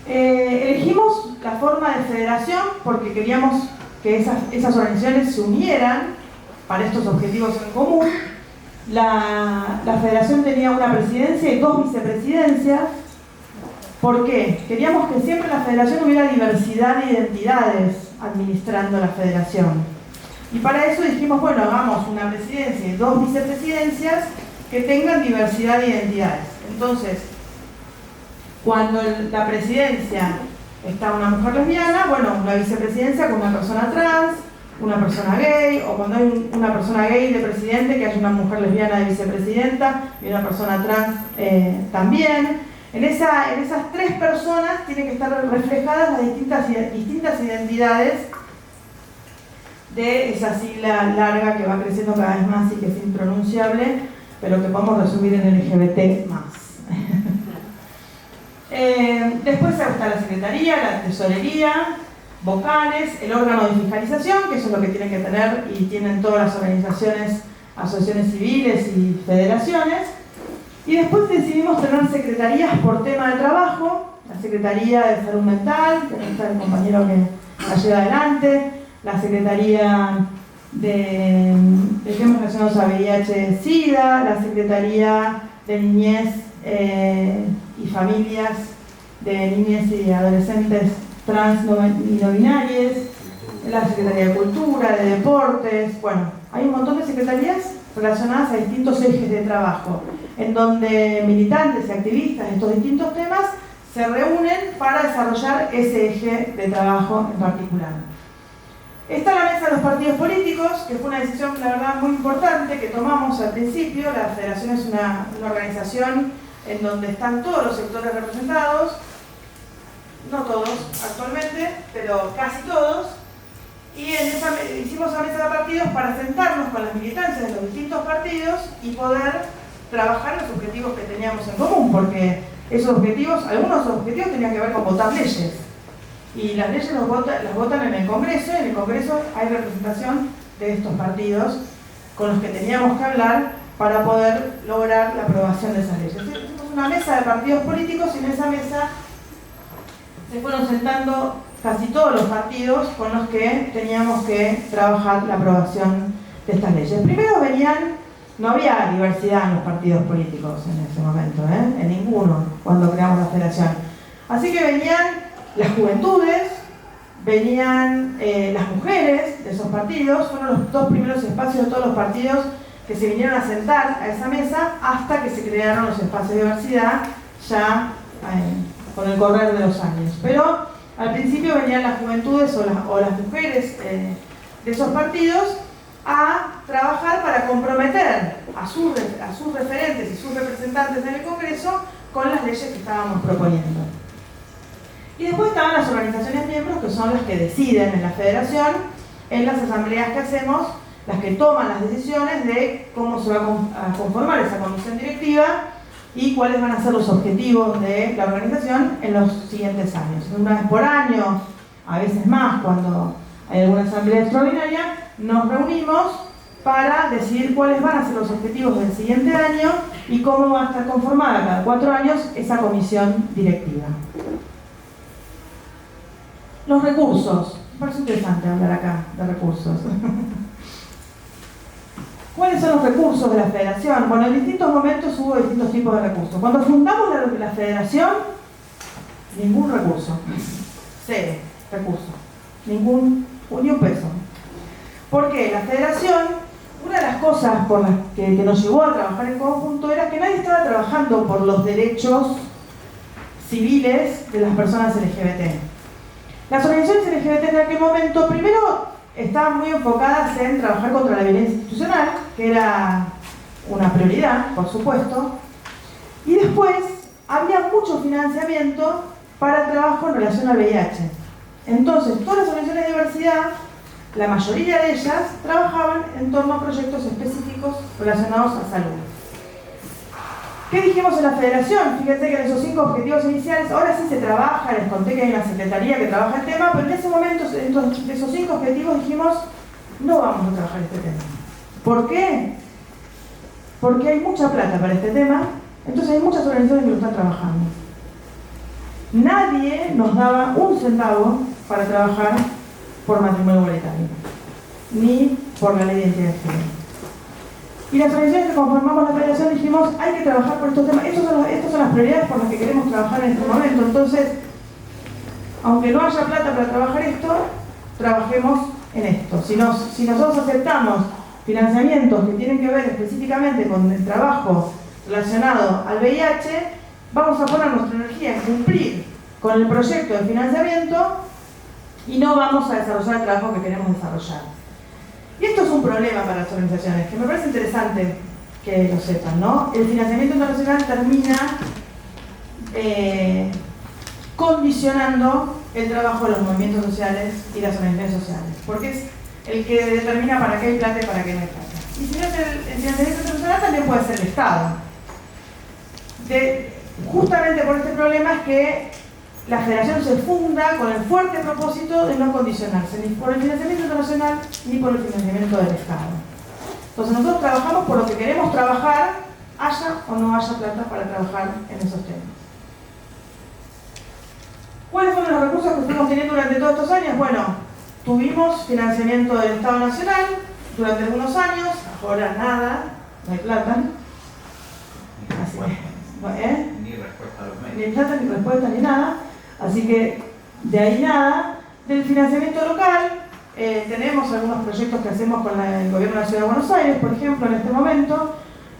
Elegimos la forma de federación porque queríamos que esas organizaciones se unieran para estos objetivos en común. La federación tenía una presidencia y 2 vicepresidencias. ¿Por qué? Queríamos que siempre en la federación hubiera diversidad de identidades administrando la federación. Y para eso dijimos, bueno, hagamos una presidencia y 2 vicepresidencias que tengan diversidad de identidades. Entonces, cuando la presidencia está una mujer lesbiana, bueno, una vicepresidencia con una persona trans, una persona gay, o cuando hay una persona gay de presidente, que haya una mujer lesbiana de vicepresidenta y una persona trans también. En esas 3 personas tienen que estar reflejadas las distintas identidades de esa sigla larga que va creciendo cada vez más y que es impronunciable, pero que podemos resumir en LGBT+. Después está la secretaría, la tesorería, vocales, el órgano de fiscalización, que eso es lo que tienen que tener y tienen todas las organizaciones, asociaciones civiles y federaciones. Y después decidimos tener secretarías por tema de trabajo, la Secretaría de Salud Mental, que está el compañero que la lleva adelante, la Secretaría de temas relacionados a VIH-Sida, la Secretaría de Niñez y Familias, de niñas y adolescentes trans y no binarias, la Secretaría de Cultura, de Deportes. Bueno, hay un montón de secretarías relacionadas a distintos ejes de trabajo, en donde militantes y activistas de estos distintos temas se reúnen para desarrollar ese eje de trabajo en particular. Está la mesa de los partidos políticos, que fue una decisión, la verdad, muy importante que tomamos al principio. La federación es una organización en donde están todos los sectores representados, no todos actualmente, pero casi todos, y hicimos una mesa de partidos para sentarnos con las militancias de los distintos partidos y poder trabajar los objetivos que teníamos en común, porque esos objetivos, algunos objetivos tenían que ver con votar leyes, y las leyes las votan en el Congreso, y en el Congreso hay representación de estos partidos con los que teníamos que hablar para poder lograr la aprobación de esas leyes. Hicimos una mesa de partidos políticos y en esa mesa se fueron sentando casi todos los partidos con los que teníamos que trabajar la aprobación de estas leyes. Primero no había diversidad en los partidos políticos en ese momento, en ninguno, cuando creamos la federación. Así que venían las juventudes, venían las mujeres de esos partidos, fueron los 2 primeros espacios de todos los partidos que se vinieron a sentar a esa mesa hasta que se crearon los espacios de diversidad ya con el correr de los años. Pero al principio venían las juventudes o las mujeres de esos partidos a trabajar para comprometer a sus referentes y sus representantes en el Congreso con las leyes que estábamos proponiendo. Y después estaban las organizaciones miembros, que son las que deciden en la federación, en las asambleas que hacemos, las que toman las decisiones de cómo se va a conformar esa comisión directiva y cuáles van a ser los objetivos de la organización en los siguientes años. Una vez por año, a veces más, cuando hay alguna asamblea extraordinaria, nos reunimos para decidir cuáles van a ser los objetivos del siguiente año y cómo va a estar conformada cada 4 años esa comisión directiva. Los recursos. Me parece interesante hablar acá de recursos. ¿Cuáles son los recursos de la federación? Bueno, en distintos momentos hubo distintos tipos de recursos. Cuando fundamos la federación, ningún recurso. 0 recursos. Ni un peso. ¿Por qué? La federación, una de las cosas por las que nos llevó a trabajar en conjunto era que nadie estaba trabajando por los derechos civiles de las personas LGBT. Las organizaciones LGBT en aquel momento, primero, estaban muy enfocadas en trabajar contra la violencia institucional, que era una prioridad, por supuesto, y después había mucho financiamiento para el trabajo en relación al VIH. Entonces, todas las organizaciones de diversidad, la mayoría de ellas, trabajaban en torno a proyectos específicos relacionados a salud. ¿Qué dijimos en la federación? Fíjense que en esos 5 objetivos iniciales, ahora sí se trabaja, les conté que hay una secretaría que trabaja el tema, pero en ese momento, de esos 5 objetivos dijimos, no vamos a trabajar este tema. ¿Por qué? Porque hay mucha plata para este tema, entonces hay muchas organizaciones que lo están trabajando. Nadie nos daba un centavo para trabajar por matrimonio igualitario, ni por la ley de identidad de género. Y las organizaciones que conformamos la federación dijimos, hay que trabajar por estos temas. Estas son las prioridades por las que queremos trabajar en este momento. Entonces, aunque no haya plata para trabajar esto, trabajemos en esto. Si nosotros aceptamos financiamientos que tienen que ver específicamente con el trabajo relacionado al VIH, vamos a poner nuestra energía en cumplir con el proyecto de financiamiento y no vamos a desarrollar el trabajo que queremos desarrollar. Y esto es un problema para las organizaciones, que me parece interesante que lo sepan, ¿no? El financiamiento internacional termina condicionando el trabajo de los movimientos sociales y las organizaciones sociales, porque es el que determina para qué hay plata y para qué no hay plata. Y si no es el financiamiento internacional, también puede ser el Estado. Justamente por este problema es que la federación se funda con el fuerte propósito de no condicionarse ni por el financiamiento internacional ni por el financiamiento del Estado. Entonces nosotros trabajamos por lo que queremos trabajar, haya o no haya plata para trabajar en esos temas. ¿Cuáles fueron los recursos que fuimos teniendo durante todos estos años? Bueno, tuvimos financiamiento del Estado Nacional durante algunos años, ahora nada, no hay plata. Así que, Ni respuesta a los medios. ni plata, ni respuesta, ni nada. Así que de ahí nada. Del financiamiento local, tenemos algunos proyectos que hacemos con el gobierno de la Ciudad de Buenos Aires, por ejemplo, en este momento.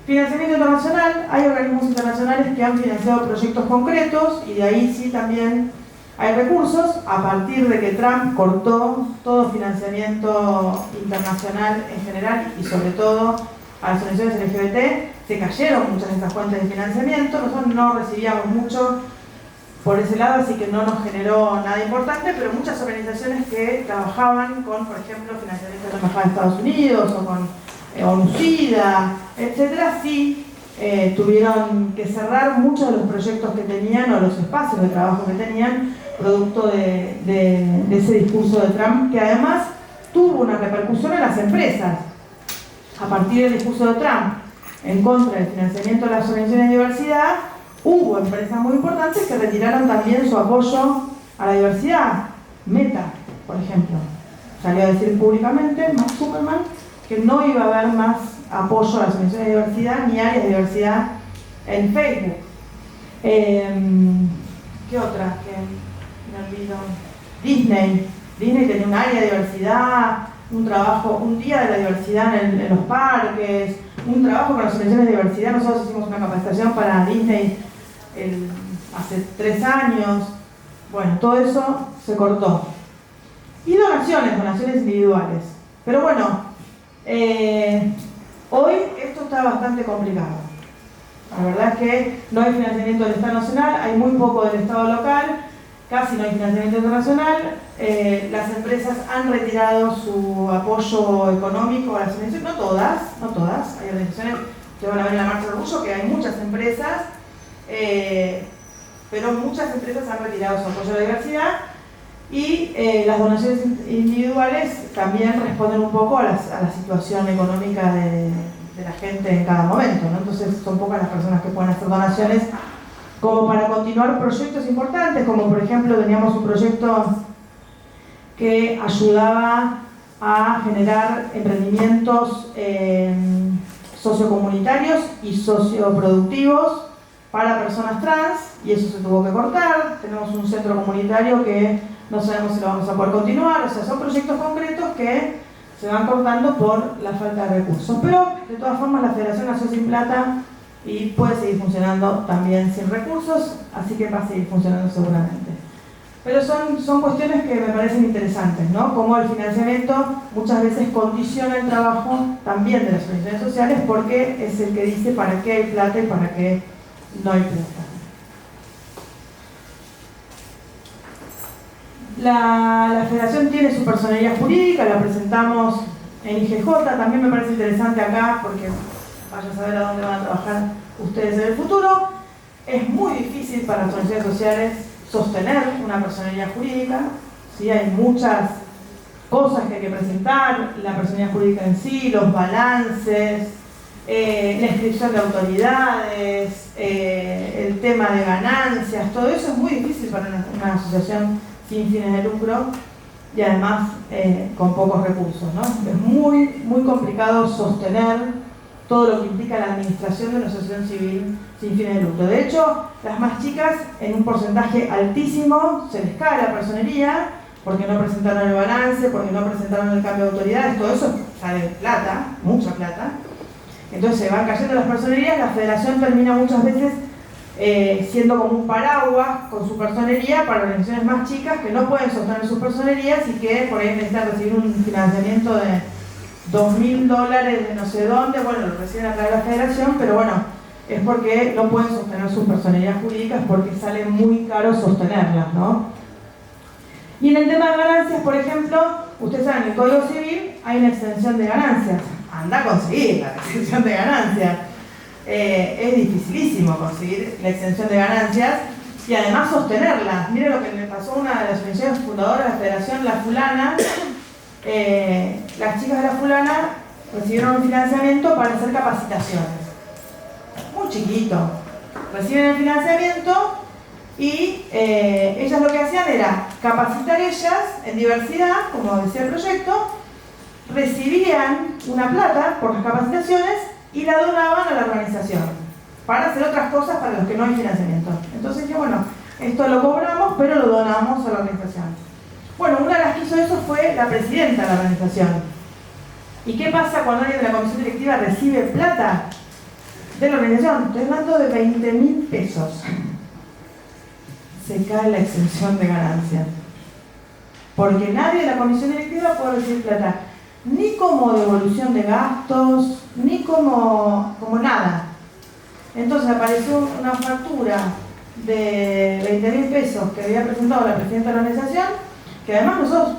Financiamiento internacional, hay organismos internacionales que han financiado proyectos concretos y de ahí sí también hay recursos. A partir de que Trump cortó todo financiamiento internacional en general y sobre todo a las organizaciones LGBT, se cayeron muchas de estas fuentes de financiamiento. Nosotros no recibíamos mucho por ese lado, así que no nos generó nada importante, pero muchas organizaciones que trabajaban con, por ejemplo, financiamiento de la Embajada de Estados Unidos o con ONU-SIDA, etcétera, sí tuvieron que cerrar muchos de los proyectos que tenían o los espacios de trabajo que tenían, producto de ese discurso de Trump, que además tuvo una repercusión en las empresas. A partir del discurso de Trump en contra del financiamiento de las organizaciones de diversidad, hubo empresas muy importantes que retiraron también su apoyo a la diversidad. Meta, por ejemplo, salió a decir públicamente, Mark Zuckerberg, que no iba a haber más apoyo a las organizaciones de diversidad ni áreas de diversidad en Facebook. ¿Qué otra? Que me olvido. Disney tenía un área de diversidad, un trabajo, un día de la diversidad en los parques, un trabajo con las organizaciones de diversidad. Nosotros hicimos una capacitación para Disney hace 3 años. Bueno, todo eso se cortó. Y donaciones individuales. Pero bueno, hoy esto está bastante complicado. La verdad es que no hay financiamiento del Estado Nacional, hay muy poco del Estado local, casi no hay financiamiento internacional. Las empresas han retirado su apoyo económico a las organizaciones, no todas, hay organizaciones que van a ver en la Marcha del Orgullo, que hay muchas empresas, pero muchas empresas han retirado su apoyo a la diversidad y las donaciones individuales también responden un poco a la situación económica de la gente en cada momento, ¿no? Entonces son pocas las personas que pueden hacer donaciones como para continuar proyectos importantes, como por ejemplo teníamos un proyecto que ayudaba a generar emprendimientos sociocomunitarios y socioproductivos para personas trans, y eso se tuvo que cortar. Tenemos un centro comunitario que no sabemos si lo vamos a poder continuar. O sea, son proyectos concretos que se van cortando por la falta de recursos. Pero, de todas formas, la Federación nació sin plata y puede seguir funcionando también sin recursos, así que va a seguir funcionando seguramente. Pero son cuestiones que me parecen interesantes, ¿no? Como el financiamiento muchas veces condiciona el trabajo también de las organizaciones sociales, porque es el que dice para qué hay plata y para qué no hay plata. La Federación tiene su personería jurídica, la presentamos en IGJ, también me parece interesante acá, porque vaya a saber a dónde van a trabajar ustedes en el futuro. Es muy difícil para las organizaciones sociales sostener una personería jurídica, ¿sí? Hay muchas cosas que hay que presentar, la personalidad jurídica en sí, los balances, la inscripción de autoridades, el tema de ganancias, todo eso es muy difícil para una asociación sin fines de lucro y además con pocos recursos, ¿no? Es muy complicado sostener todo lo que implica la administración de una asociación civil sin fines de lucro. De hecho, las más chicas, en un porcentaje altísimo, se les cae la personería porque no presentaron el balance, porque no presentaron el cambio de autoridades, todo eso sale plata, mucha plata. Entonces se van cayendo las personerías, la federación termina muchas veces siendo como un paraguas con su personería para organizaciones más chicas que no pueden sostener sus personerías y que por ahí necesitan recibir un financiamiento de $2.000 de no sé dónde, bueno, lo reciben a través de la federación, pero bueno, es porque no pueden sostener sus personerías jurídicas porque sale muy caro sostenerlas, ¿no? Y en el tema de ganancias, por ejemplo, ustedes saben, en el Código Civil hay una extensión de ganancias. Anda a conseguir la extensión de ganancias. Es dificilísimo conseguir la extensión de ganancias y además sostenerla. Miren lo que me pasó a una de las organizaciones fundadoras de la Federación, La Fulana. Las chicas de La Fulana recibieron un financiamiento para hacer capacitaciones. Muy chiquito. Reciben el financiamiento y ellas lo que hacían era capacitar ellas en diversidad, como decía el proyecto, recibían una plata por las capacitaciones y la donaban a la organización para hacer otras cosas para los que no hay financiamiento. Entonces dije, bueno, esto lo cobramos, pero lo donamos a la organización. Bueno, una de las que hizo eso fue la presidenta de la organización. ¿Y qué pasa cuando alguien de la comisión directiva recibe plata de la organización? Estoy hablando de 20.000 pesos. Se cae la exención de ganancias. Porque nadie de la comisión directiva puede recibir plata, ni como devolución de gastos, ni como nada. Entonces apareció una factura de 20.000 pesos que había presentado la presidenta de la organización, que además nosotros,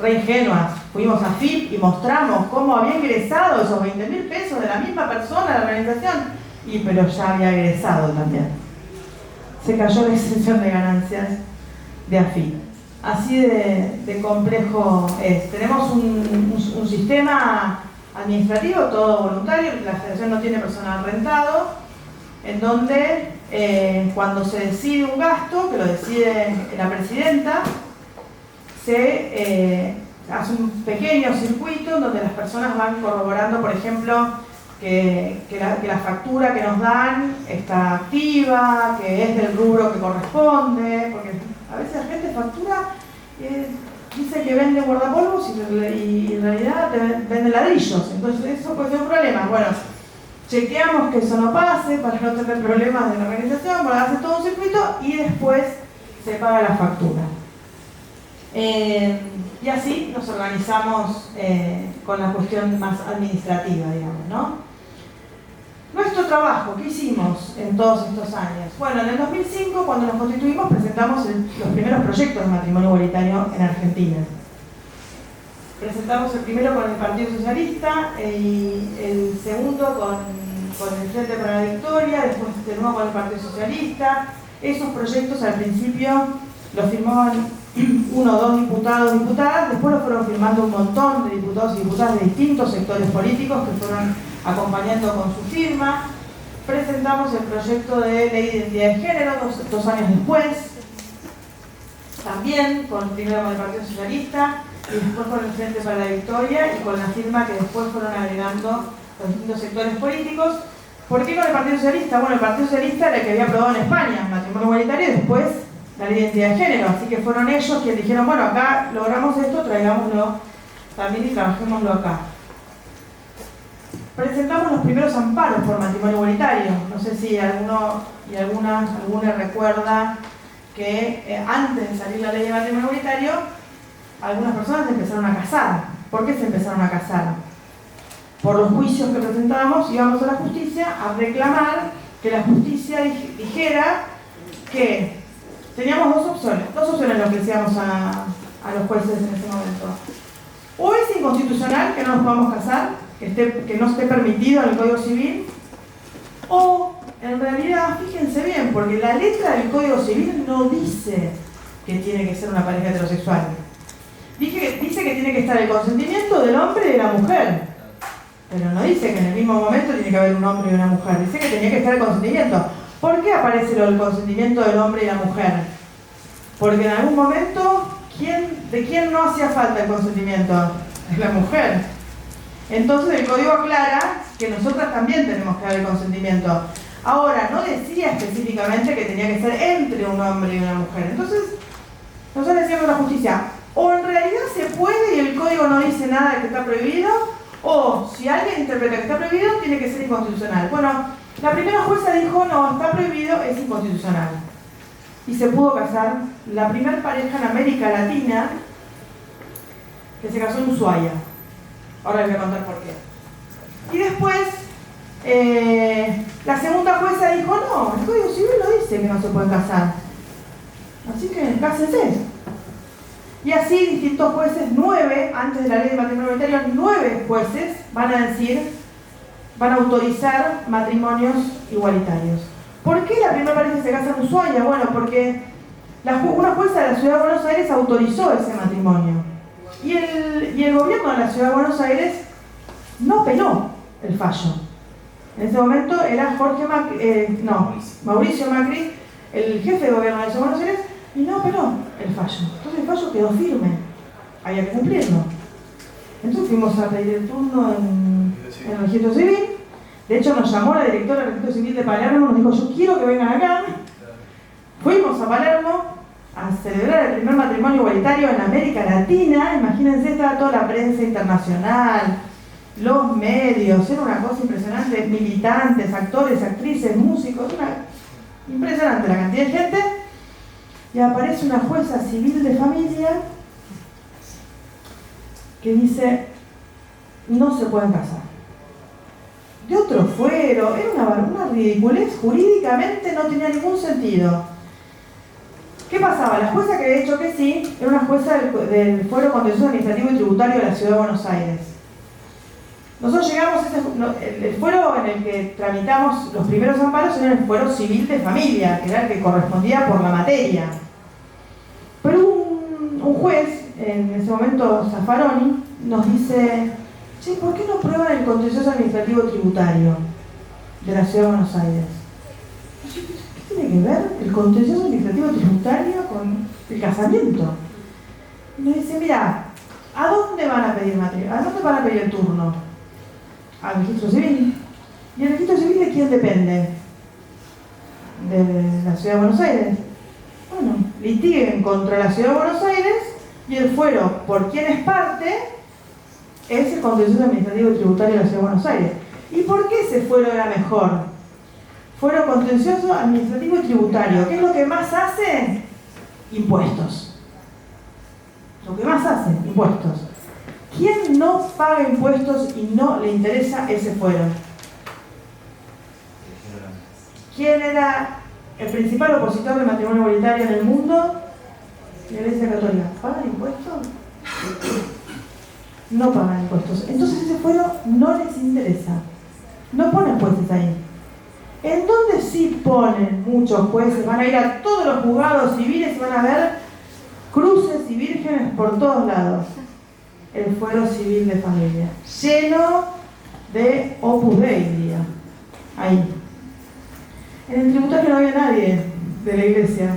re ingenuas, fuimos a FIP y mostramos cómo había ingresado esos 20.000 pesos de la misma persona a la organización, pero ya había egresado también. Se cayó la exención de ganancias de AFIP. Así de complejo es. Tenemos un sistema administrativo, todo voluntario, la federación no tiene personal rentado, en donde cuando se decide un gasto, que lo decide la presidenta, se hace un pequeño circuito en donde las personas van corroborando, por ejemplo, que la factura que nos dan está activa, que es del rubro que corresponde, porque a veces la gente factura, dice que vende guardapolvos y en realidad vende ladrillos, entonces eso puede ser un problema. Bueno, chequeamos que eso no pase para no tener problemas de la organización, para hacer todo un circuito y después se paga la factura. Y así nos organizamos con la cuestión más administrativa, digamos, ¿no? Nuestro trabajo, ¿qué hicimos en todos estos años? Bueno, en el 2005, cuando nos constituimos, presentamos los primeros proyectos de matrimonio igualitario en Argentina. Presentamos el primero con el Partido Socialista y el segundo con el Frente para la Victoria, después de nuevo con el Partido Socialista. Esos proyectos al principio los firmaban 1 o 2 diputados, diputadas, después los fueron firmando un montón de diputados y diputadas de distintos sectores políticos que fueron acompañando con su firma. Presentamos el proyecto de ley de identidad de género dos años después, también primero con el Partido Socialista y después con el Frente para la Victoria y con la firma que después fueron agregando los distintos sectores políticos. ¿Por qué con el Partido Socialista? Bueno, el Partido Socialista era el que había aprobado en España matrimonio igualitario y después la ley de identidad de género, así que fueron ellos quienes dijeron, bueno, acá logramos esto, traigámoslo también y trabajémoslo acá. Presentamos los primeros amparos por matrimonio igualitario. No sé si alguno y alguna recuerda que antes de salir la ley de matrimonio igualitario, algunas personas se empezaron a casar. ¿Por qué se empezaron a casar? Por los juicios que presentábamos, íbamos a la justicia a reclamar que la justicia dijera que teníamos dos opciones le ofrecíamos a los jueces en ese momento. O es inconstitucional que no nos podamos casar, que no esté permitido en el Código Civil, o en realidad, fíjense bien, porque la letra del Código Civil no dice que tiene que ser una pareja heterosexual. Dice que tiene que estar el consentimiento del hombre y de la mujer, pero no dice que en el mismo momento tiene que haber un hombre y una mujer, dice que tenía que estar el consentimiento. ¿Por qué aparece el consentimiento del hombre y la mujer? Porque en algún momento, ¿de quién no hacía falta el consentimiento? Es la mujer. Entonces el código aclara que nosotras también tenemos que dar el consentimiento. Ahora, no decía específicamente que tenía que ser entre un hombre y una mujer. Entonces, nosotros decíamos a la justicia, o en realidad se puede y el código no dice nada de que está prohibido, o si alguien interpreta que está prohibido, tiene que ser inconstitucional. Bueno, la primera jueza dijo, no, está prohibido, es inconstitucional. Y se pudo casar la primera pareja en América Latina que se casó en Ushuaia. Ahora les voy a contar por qué. Y después, la segunda jueza dijo, no, el Código Civil lo dice que no se pueden casar. Así que cásense. Y así distintos jueces, 9, antes de la ley de matrimonio igualitario, 9 jueces van a autorizar matrimonios igualitarios. ¿Por qué la primera pareja se casa en Ushuaia? Bueno, porque una jueza de la Ciudad de Buenos Aires autorizó ese matrimonio. Y el gobierno de la Ciudad de Buenos Aires no apeló el fallo. En ese momento era Mauricio Macri, el jefe de gobierno de la Ciudad de Buenos Aires, y no apeló el fallo. Entonces el fallo quedó firme. Había que cumplirlo. Entonces fuimos a pedir el turno en el registro civil. De hecho nos llamó la directora del registro civil de Palermo, nos dijo, yo quiero que vengan acá. Fuimos a Palermo a celebrar el primer matrimonio igualitario en América Latina. Imagínense, estaba toda la prensa internacional, los medios, era una cosa impresionante, militantes, actores, actrices, músicos, impresionante la cantidad de gente. Y aparece una jueza civil de familia que dice, no se pueden casar. De otro fuero, era una ridiculez, jurídicamente no tenía ningún sentido. ¿Qué pasaba? La jueza que había dicho que sí, era una jueza del Fuero Contencioso Administrativo y Tributario de la Ciudad de Buenos Aires. Nosotros llegamos, el fuero en el que tramitamos los primeros amparos era el fuero civil de familia, que era el que correspondía por la materia. Pero un juez, en ese momento Zaffaroni, nos dice, che, ¿por qué no prueban el contencioso administrativo tributario de la Ciudad de Buenos Aires? ¿Qué tiene que ver el contencioso administrativo tributario con el casamiento? Y nos dice, mira, ¿a dónde van a pedir matrimonio? ¿A dónde van a pedir el turno? Al registro civil. ¿Y el registro civil de quién depende? De la Ciudad de Buenos Aires. Bueno, litiguen contra la Ciudad de Buenos Aires y el fuero por quien es parte es el contencioso administrativo y tributario de la Ciudad de Buenos Aires. ¿Y por qué ese fuero era mejor? Fuero contencioso administrativo y tributario. ¿Qué es lo que más hace? Impuestos. Lo que más hace, impuestos. ¿Quién no paga impuestos y no le interesa ese fuero? ¿Quién era el principal opositor del matrimonio igualitario en el mundo? La Iglesia Católica. ¿Pagan impuestos? No pagan impuestos. Entonces ese fuero no les interesa. No ponen jueces ahí. ¿En dónde sí ponen muchos jueces? Van a ir a todos los juzgados civiles y van a ver cruces y vírgenes por todos lados. El fuero civil de familia, lleno de Opus Dei, diría. Ahí. En el tributario no había nadie de la iglesia.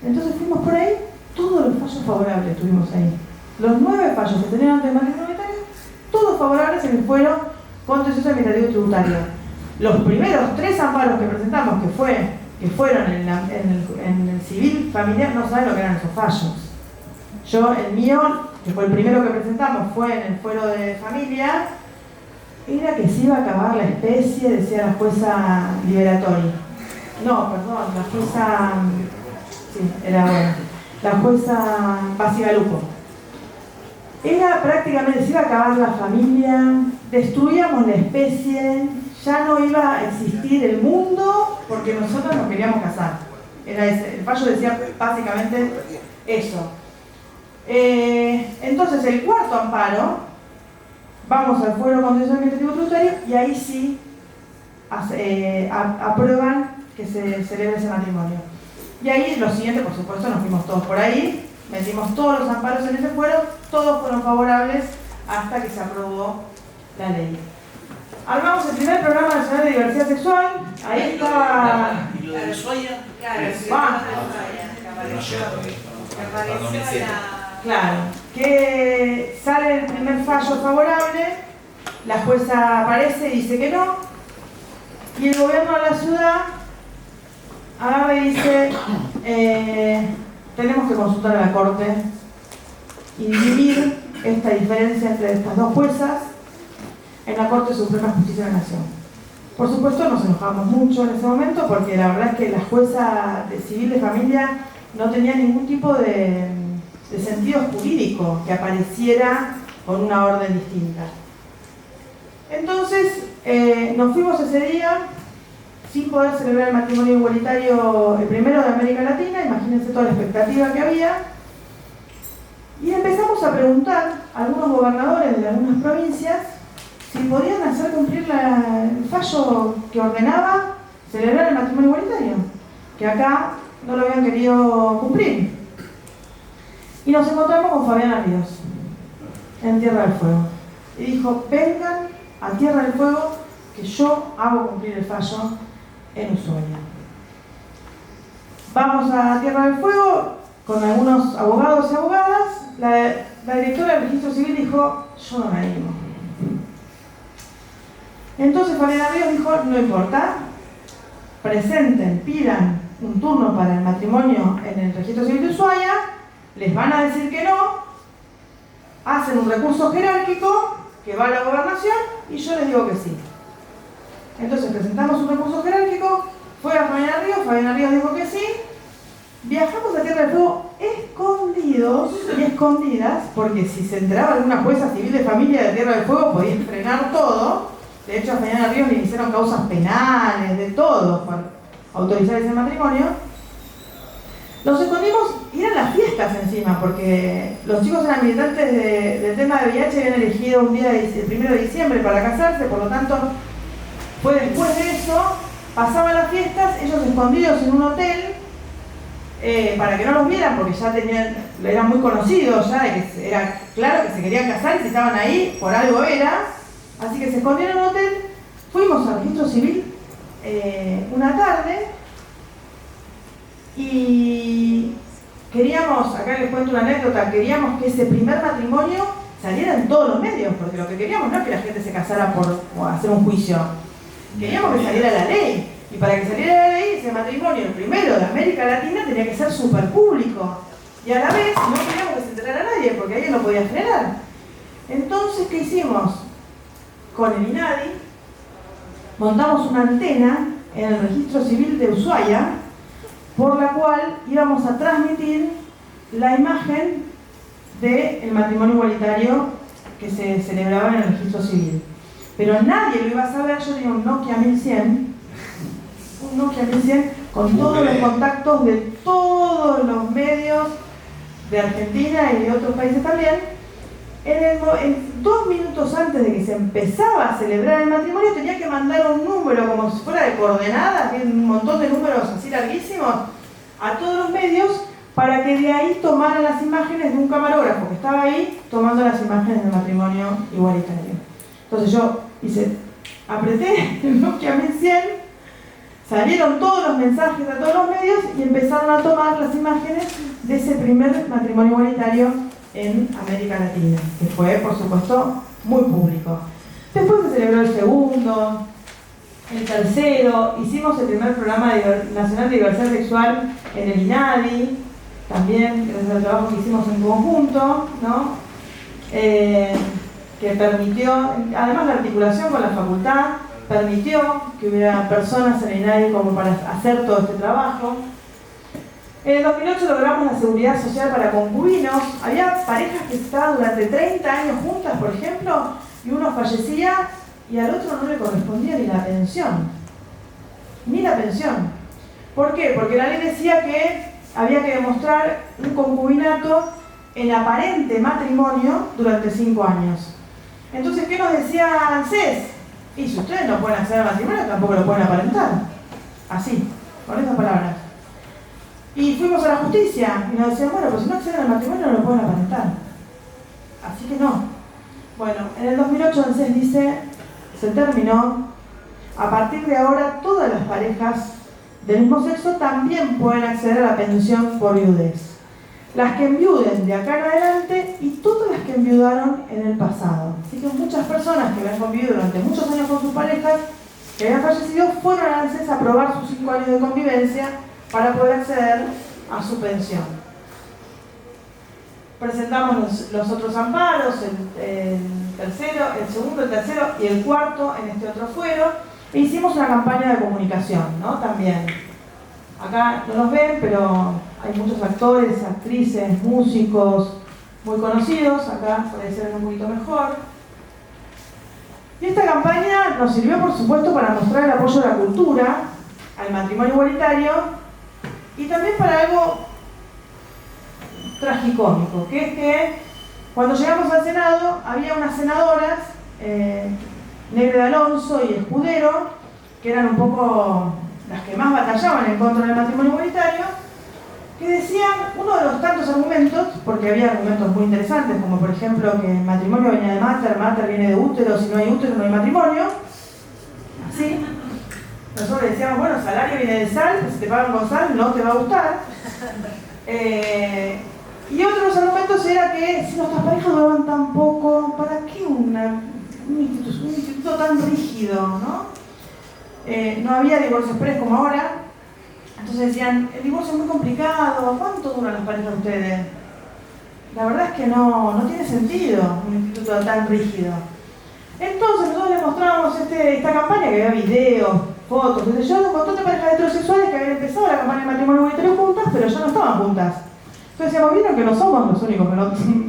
Entonces fuimos por ahí, todos los fallos favorables tuvimos ahí. Los 9 fallos que tenían antes de matrimonio igualitario, todos favorables en el fuero contencioso administrativo y tributario. Los primeros 3 amparos que presentamos, que fueron en el civil familiar, no saben lo que eran esos fallos. El mío, que fue el primero que presentamos, fue en el fuero de familia, era que se iba a acabar la especie, decía la jueza Liberatori. No, perdón, la jueza... Sí, era bueno. La jueza Basigalupo. Era prácticamente, se iba a acabar la familia, destruíamos la especie, ya no iba a existir el mundo porque nosotros nos queríamos casar. Era ese, el fallo decía básicamente eso. Entonces el cuarto amparo, vamos al fuero contencioso administrativo tributario y ahí sí aprueban que se celebre ese matrimonio. Y ahí lo siguiente, por supuesto, nos fuimos todos por ahí metimos todos los amparos en ese fuero, todos fueron favorables hasta que se aprobó la ley. Armamos el primer programa nacional de diversidad sexual, ahí estaba... ¿Y lo de Ushuaia? Claro, sí, Ah. Claro, que sale el primer fallo favorable, la jueza aparece y dice que no, y el gobierno de la ciudad agarra y dice, tenemos que consultar a la Corte y dirimir esta diferencia entre estas dos juezas en la Corte Suprema de Justicia de la Nación. Por supuesto nos enojamos mucho en ese momento porque la verdad es que la jueza de civil de familia no tenía ningún tipo de sentido jurídico que apareciera con una orden distinta. Entonces nos fuimos ese día sin poder celebrar el matrimonio igualitario, el primero de América Latina, imagínense toda la expectativa que había, y empezamos a preguntar a algunos gobernadores de algunas provincias si podían hacer cumplir el fallo que ordenaba celebrar el matrimonio igualitario, que acá no lo habían querido cumplir. Y nos encontramos con Fabiana Ríos, en Tierra del Fuego, y dijo, vengan a Tierra del Fuego que yo hago cumplir el fallo en Ushuaia. Vamos a Tierra del Fuego con algunos abogados y abogadas. La directora del registro civil dijo, yo no me animo. Entonces Fabiana Ríos dijo, no importa, presenten, pidan un turno para el matrimonio en el registro civil de Ushuaia, les van a decir que no, hacen un recurso jerárquico que va a la gobernación y yo les digo que sí. Entonces presentamos un recurso jerárquico, fue a Fabiana Ríos dijo que sí, viajamos a Tierra del Fuego escondidos y escondidas, porque si se enteraba alguna jueza civil de familia de Tierra del Fuego podía frenar todo. De hecho a Fabiana Ríos le hicieron causas penales, de todo, por autorizar ese matrimonio. Nos escondimos y eran las fiestas encima, porque los chicos eran militantes del tema de VIH, habían elegido un día, el 1 de diciembre para casarse, por lo tanto fue después de eso, pasaban las fiestas, ellos escondidos en un hotel, para que no los vieran, porque ya eran muy conocidos, ya de que era claro que se querían casar y si estaban ahí, por algo era, así que se escondieron en un hotel, fuimos al registro civil una tarde, y queríamos, acá les cuento una anécdota, queríamos que ese primer matrimonio saliera en todos los medios, porque lo que queríamos no es que la gente se casara por hacer un juicio, queríamos que saliera la ley, y para que saliera la ley, ese matrimonio, el primero de América Latina, tenía que ser súper público, y a la vez no queríamos que se enterara nadie, porque alguien lo podía frenar. Entonces, ¿qué hicimos? Con el INADI, montamos una antena en el registro civil de Ushuaia, por la cual íbamos a transmitir la imagen del matrimonio igualitario que se celebraba en el registro civil. Pero nadie lo iba a saber. Yo tenía un Nokia 1100 con todos los contactos de todos los medios de Argentina y de otros países también. En 2 minutos antes de que se empezaba a celebrar el matrimonio tenía que mandar un número como si fuera de coordenadas, un montón de números así larguísimos, a todos los medios para que de ahí tomaran las imágenes de un camarógrafo que estaba ahí tomando las imágenes del matrimonio igualitario. Entonces yo apreté el Nokia 1100, salieron todos los mensajes a todos los medios y empezaron a tomar las imágenes de ese primer matrimonio igualitario en América Latina, que fue, por supuesto, muy público. Después se celebró el segundo, el tercero, hicimos el primer programa nacional de diversidad sexual en el INADI, también gracias al trabajo que hicimos en conjunto, ¿no? Que permitió, además la articulación con la facultad, permitió que hubiera personas en el INADI como para hacer todo este trabajo. En el 2008 logramos la seguridad social para concubinos. Había parejas que estaban durante 30 años juntas, por ejemplo, y uno fallecía y al otro no le correspondía ni la pensión. Ni la pensión. ¿Por qué? Porque la ley decía que había que demostrar un concubinato en aparente matrimonio durante 5 años. Entonces, ¿qué nos decía ANSES? Y si ustedes no pueden acceder al matrimonio, tampoco lo pueden aparentar. Así, con esas palabras. Y fuimos a la justicia y nos decían, bueno, pues si no acceden al matrimonio no lo pueden aparentar. Así que no. Bueno, en el 2008 el CES dice, se terminó, a partir de ahora todas las parejas del mismo sexo también pueden acceder a la pensión por viudez. Las que enviuden de acá en adelante y todas las que enviudaron en el pasado. Así que muchas personas que habían convivido durante muchos años con sus parejas, que habían fallecido, fueron al CES a probar sus 5 años de convivencia para poder acceder a su pensión. Presentamos los otros amparos, el segundo, el tercero y el cuarto en este otro fuero, e hicimos una campaña de comunicación, ¿no? También. Acá no nos ven, pero hay muchos actores, actrices, músicos muy conocidos. Acá puede ser un poquito mejor. Y esta campaña nos sirvió, por supuesto, para mostrar el apoyo de la cultura al matrimonio igualitario y también para algo tragicómico, que es que cuando llegamos al Senado había unas senadoras, Negre de Alonso y Escudero, que eran un poco las que más batallaban en contra del matrimonio igualitario, que decían uno de los tantos argumentos, porque había argumentos muy interesantes, como por ejemplo que el matrimonio venía de mater, mater viene de útero, si no hay útero no hay matrimonio. Así. Nosotros decíamos, bueno, el salario viene de sal, si te pagan con sal no te va a gustar. Y otros argumentos era que si nuestras parejas duraban tan poco, ¿para qué un instituto tan rígido, no? No había divorcio express como ahora. Entonces decían, el divorcio es muy complicado, ¿cuánto duran las parejas de ustedes? La verdad es que no tiene sentido un instituto tan rígido. Entonces nosotros les mostrábamos esta campaña, que había videos, fotos, desde yo, de un montón de parejas heterosexuales que habían empezado la campaña de matrimonio igualitario juntas, pero ya no estaban juntas. Entonces decíamos, ¿vieron que no somos los únicos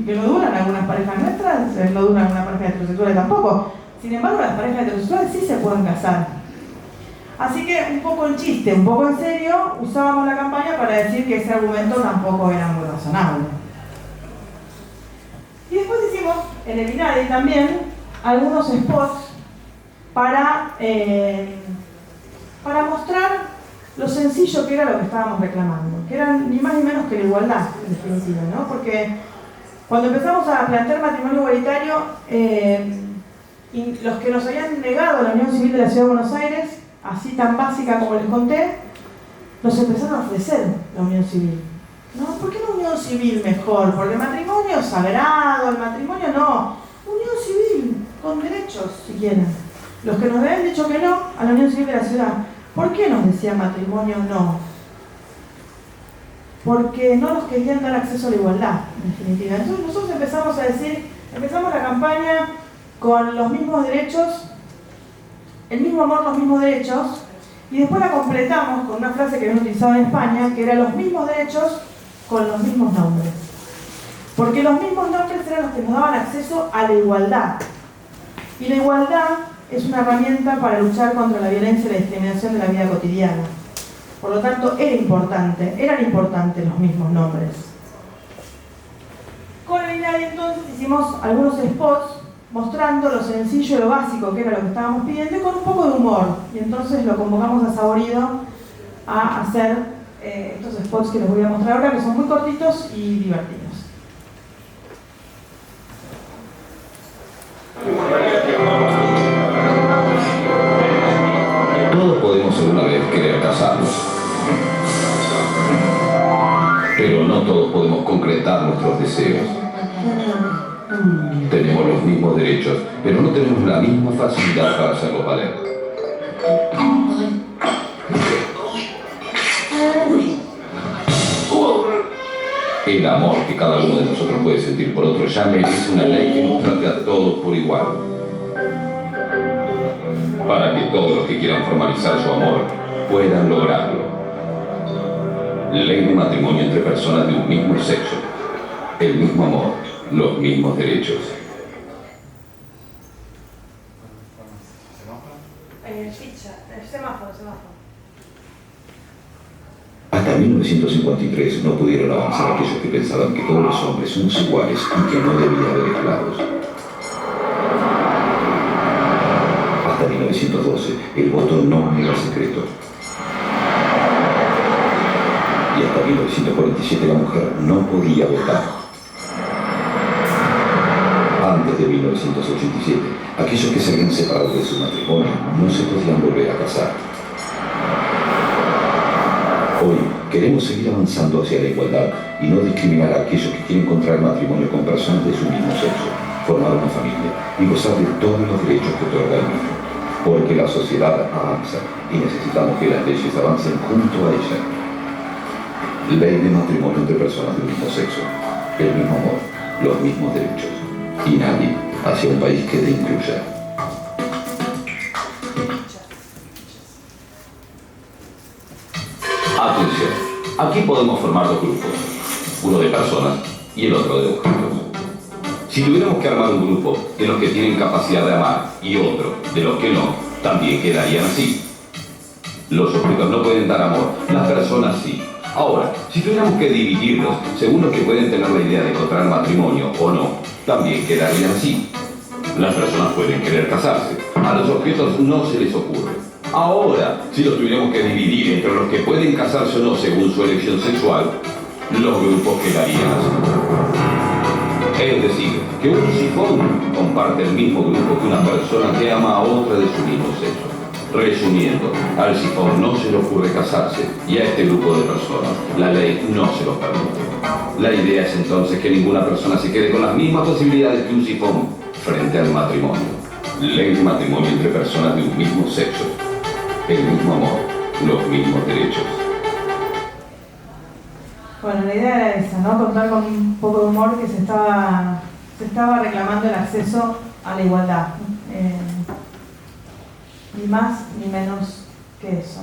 que no duran algunas parejas nuestras? No duran algunas parejas heterosexuales tampoco. Sin embargo, las parejas heterosexuales sí se pueden casar. Así que, un poco en chiste, un poco en serio, usábamos la campaña para decir que ese argumento tampoco era muy razonable. Y después hicimos, en el INADI también, algunos spots para mostrar lo sencillo que era lo que estábamos reclamando, que eran ni más ni menos que la igualdad, en definitiva, ¿no? Porque cuando empezamos a plantear matrimonio igualitario, y los que nos habían negado la Unión Civil de la Ciudad de Buenos Aires, así tan básica como les conté, nos empezaron a ofrecer la Unión Civil. ¿No? ¿Por qué la Unión Civil mejor? Porque el matrimonio es sagrado, el matrimonio no. Unión Civil, con derechos, si quieren. Los que nos habían dicho que no a la Unión Civil de la Ciudad, ¿por qué nos decía matrimonio no? Porque no nos querían dar acceso a la igualdad, en definitiva. Entonces nosotros empezamos la campaña con los mismos derechos, el mismo amor, los mismos derechos, y después la completamos con una frase que habían utilizado en España, que era los mismos derechos con los mismos nombres. Porque los mismos nombres eran los que nos daban acceso a la igualdad. Y la igualdad es una herramienta para luchar contra la violencia y la discriminación de la vida cotidiana. Por lo tanto, eran importantes los mismos nombres. Con el INADI entonces hicimos algunos spots mostrando lo sencillo y lo básico que era lo que estábamos pidiendo y con un poco de humor. Y entonces lo convocamos a Saborido a hacer estos spots que les voy a mostrar ahora, que son muy cortitos y divertidos. Todos podemos alguna vez querer casarnos, pero no todos podemos concretar nuestros deseos. Tenemos los mismos derechos, pero no tenemos la misma facilidad para hacerlos valer. El amor que cada uno de nosotros puede sentir por otro ya merece una ley que nos trate a todos por igual. Para que todos los que quieran formalizar su amor puedan lograrlo. Ley de matrimonio entre personas de un mismo sexo. El mismo amor, los mismos derechos. Semáforo. Hasta 1953 no pudieron avanzar aquellos que pensaban que todos los hombres somos iguales y que no debía haber esclavos. Hasta 1912 el voto no era secreto. y hasta 1947 la mujer no podía votar. Antes de 1987, aquellos que se habían separado de su matrimonio no se podían volver a casar. Hoy queremos seguir avanzando hacia la igualdad y no discriminar a aquellos que quieren contraer matrimonio con personas de su mismo sexo, formar una familia y gozar de todos los derechos que otorga el mismo. Porque la sociedad avanza y necesitamos que las leyes avancen junto a ella. Ley de matrimonio entre personas del mismo sexo, el mismo amor, los mismos derechos. Y nadie hacia un país que te incluya. Atención, aquí podemos formar dos grupos, uno de personas y el otro de objetos. Si tuviéramos que armar un grupo de los que tienen capacidad de amar y otro de los que no, también quedarían así. Los objetos no pueden dar amor, las personas sí. Ahora, si tuviéramos que dividirlos según los que pueden tener la idea de contraer matrimonio o no, también quedarían así. Las personas pueden querer casarse, a los objetos no se les ocurre. Ahora, si los tuviéramos que dividir entre los que pueden casarse o no según su elección sexual, los grupos quedarían así. Es decir, que un sifón comparte el mismo grupo que una persona que ama a otra de su mismo sexo. Resumiendo, al sifón no se le ocurre casarse y a este grupo de personas la ley no se lo permite. La idea es entonces que ninguna persona se quede con las mismas posibilidades que un sifón frente al matrimonio. Ley de matrimonio entre personas de un mismo sexo, el mismo amor, los mismos derechos. Bueno, la idea era esa, ¿no? Contar con un poco de humor que se estaba reclamando el acceso a la igualdad. Ni más ni menos que eso.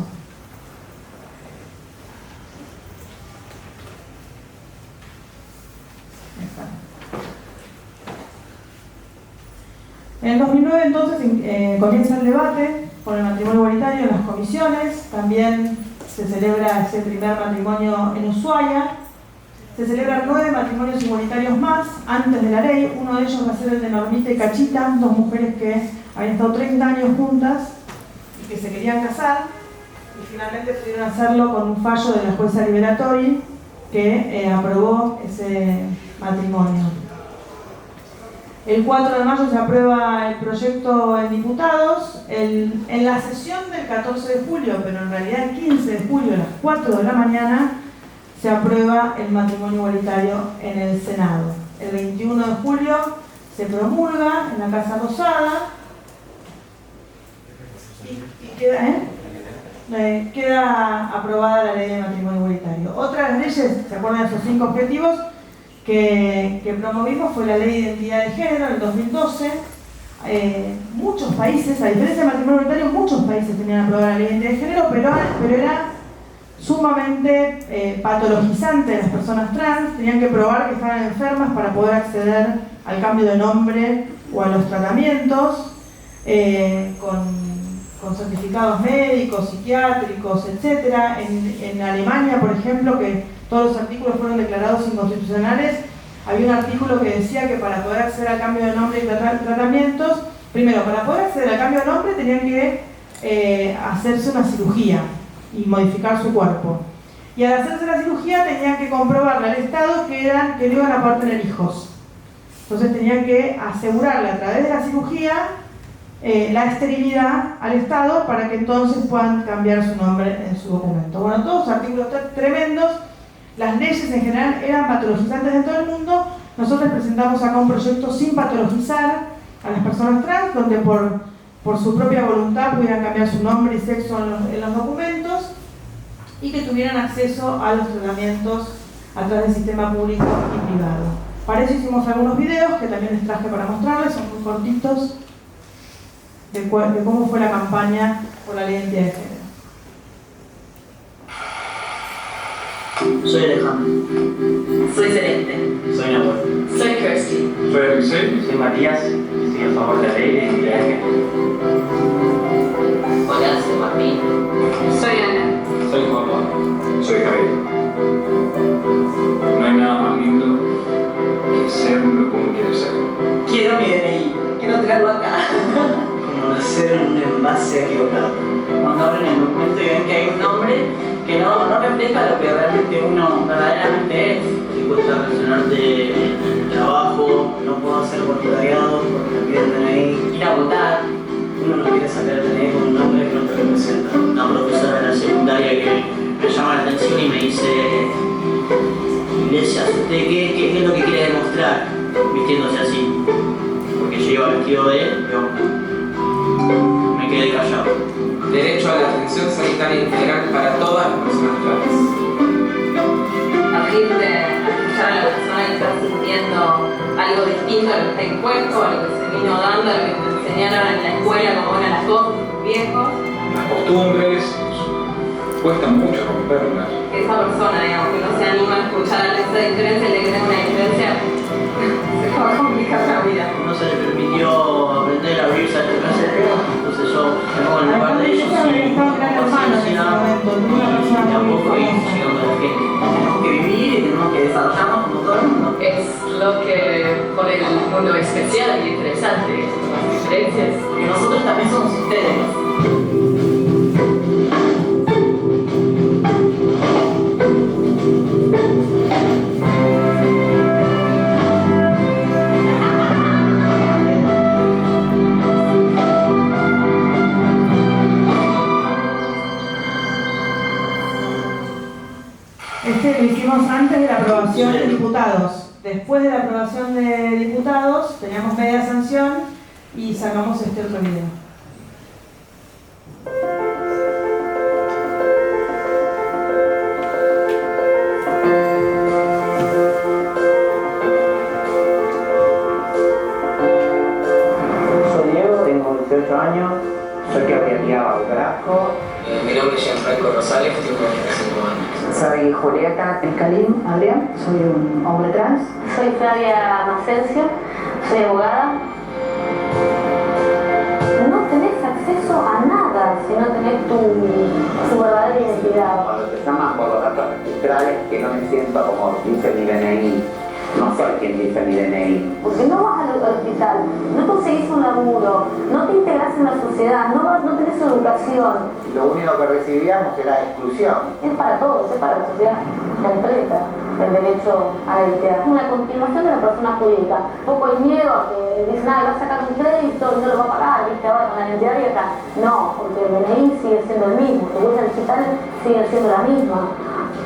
En el 2009 entonces comienza el debate por el matrimonio igualitario en las comisiones. También se celebra ese primer matrimonio en Ushuaia. Se celebran 9 matrimonios igualitarios más antes de la ley. Uno de ellos va a ser el de Normita y Cachita, dos mujeres que habían estado 30 años juntas y que se querían casar, y finalmente pudieron hacerlo con un fallo de la jueza Liberatori que aprobó ese matrimonio. El 4 de mayo se aprueba el proyecto en diputados. En la sesión del 14 de julio, pero en realidad el 15 de julio a las 4 de la mañana, se aprueba el matrimonio igualitario en el Senado. El 21 de julio se promulga en la Casa Rosada y queda aprobada la ley de matrimonio igualitario. Otra de las leyes, ¿se acuerdan de esos 5 objetivos que promovimos? Fue la ley de identidad de género en el 2012. Muchos países, a diferencia del matrimonio igualitario, muchos países tenían aprobada la ley de identidad de género, pero era sumamente patologizante de las personas trans. Tenían que probar que estaban enfermas para poder acceder al cambio de nombre o a los tratamientos, con certificados médicos, psiquiátricos, etc. En Alemania, por ejemplo, que todos los artículos fueron declarados inconstitucionales, había un artículo que decía que para poder acceder al cambio de nombre y tratamientos, primero, para poder acceder al cambio de nombre tenían que hacerse una cirugía y modificar su cuerpo. Y al hacerse la cirugía tenían que comprobarle al Estado que no iban a poder tener hijos. Entonces tenían que asegurarle a través de la cirugía la esterilidad al Estado para que entonces puedan cambiar su nombre en su documento. Bueno, todos artículos tremendos. Las leyes en general eran patologizantes en todo el mundo. Nosotros presentamos acá un proyecto sin patologizar a las personas trans, donde por su propia voluntad pudieran cambiar su nombre y sexo en los documentos y que tuvieran acceso a los tratamientos a través del sistema público y privado. Para eso hicimos algunos videos que también les traje para mostrarles, son muy cortitos, de cómo fue la campaña por la ley de identidad de género. Soy Alejandro. Soy Celeste. Soy Nahuel. Soy Kirsty. Soy Eliseo. Soy Matías. Estoy a favor de la ley de identidad de género. Hola, soy Martín. Soy Ana. Soy Juan Pablo. Soy Javier. No hay nada más lindo que serlo como quieres ser. Quiero mi DNI. Quiero traerlo acá. Como nacer en un envase equivocado. Cuando abren el documento y ven que hay un nombre que no refleja lo que realmente uno verdaderamente es. Si cuesta relacionarte en el trabajo, no puedo hacer voluntariado porque me piden DNI, ir a votar. Uno no quiere sacar el DNI con un nombre que no te representa. Una profesora de la secundaria que me llama la atención y me dice: Iglesias, ¿usted qué es lo que quiere demostrar vistiéndose así? Porque yo iba vestido de me quedé callado. Derecho a la atención sanitaria integral para todas las personas trans. Abrirte a escuchar a la persona que está sintiendo algo distinto a lo que está impuesto, a lo que se vino dando, a lo que te enseñaron en la escuela, como eran las cosas, tus viejos. Las costumbres cuestan mucho romperlas. Esa persona, digamos, que no se anima a escuchar esa diferencia, el de que tenga una diferencia, se va a complicar la vida. No se le permitió aprender a abrirse a esta clase de reglas, entonces yo me pongo en el lugar de ellos y con paciencia y a poco ir llegando a la gente. Tenemos que vivir y tenemos que desarrollarnos como todo el mundo. Es lo que pone el mundo especial y interesante, las diferencias. Que nosotros también somos ustedes. Lo hicimos antes de la aprobación de diputados. Después de la aprobación de diputados, teníamos media sanción y sacamos este otro video. Soy Diego, tengo 18 años, soy Gabriela Carrasco. Mi nombre es Gianfranco Rosales, tengo 25 años. Soy Julieta Kalim Adrián, soy un hombre trans. Soy Flavia Macencio, soy abogada. No tenés acceso a nada si no tenés tu verdadera identidad. Cuando te llaman por los datos registrales, que no me siento como dice mi DNI. No soy quien dice mi DNI. Porque no vas al hospital, no conseguís un laburo, no te integras en la sociedad, no tenés educación. Lo único que recibíamos era exclusión. Es para todos, es para la sociedad completa, el derecho a la identidad. Una continuación de la persona jurídica. Poco hay miedo a que dicen, va a sacar un crédito y no lo va a pagar, ¿viste? Ahora con la identidad abierta. No, porque el DNI sigue siendo el mismo, tu huella digital sigue siendo la misma.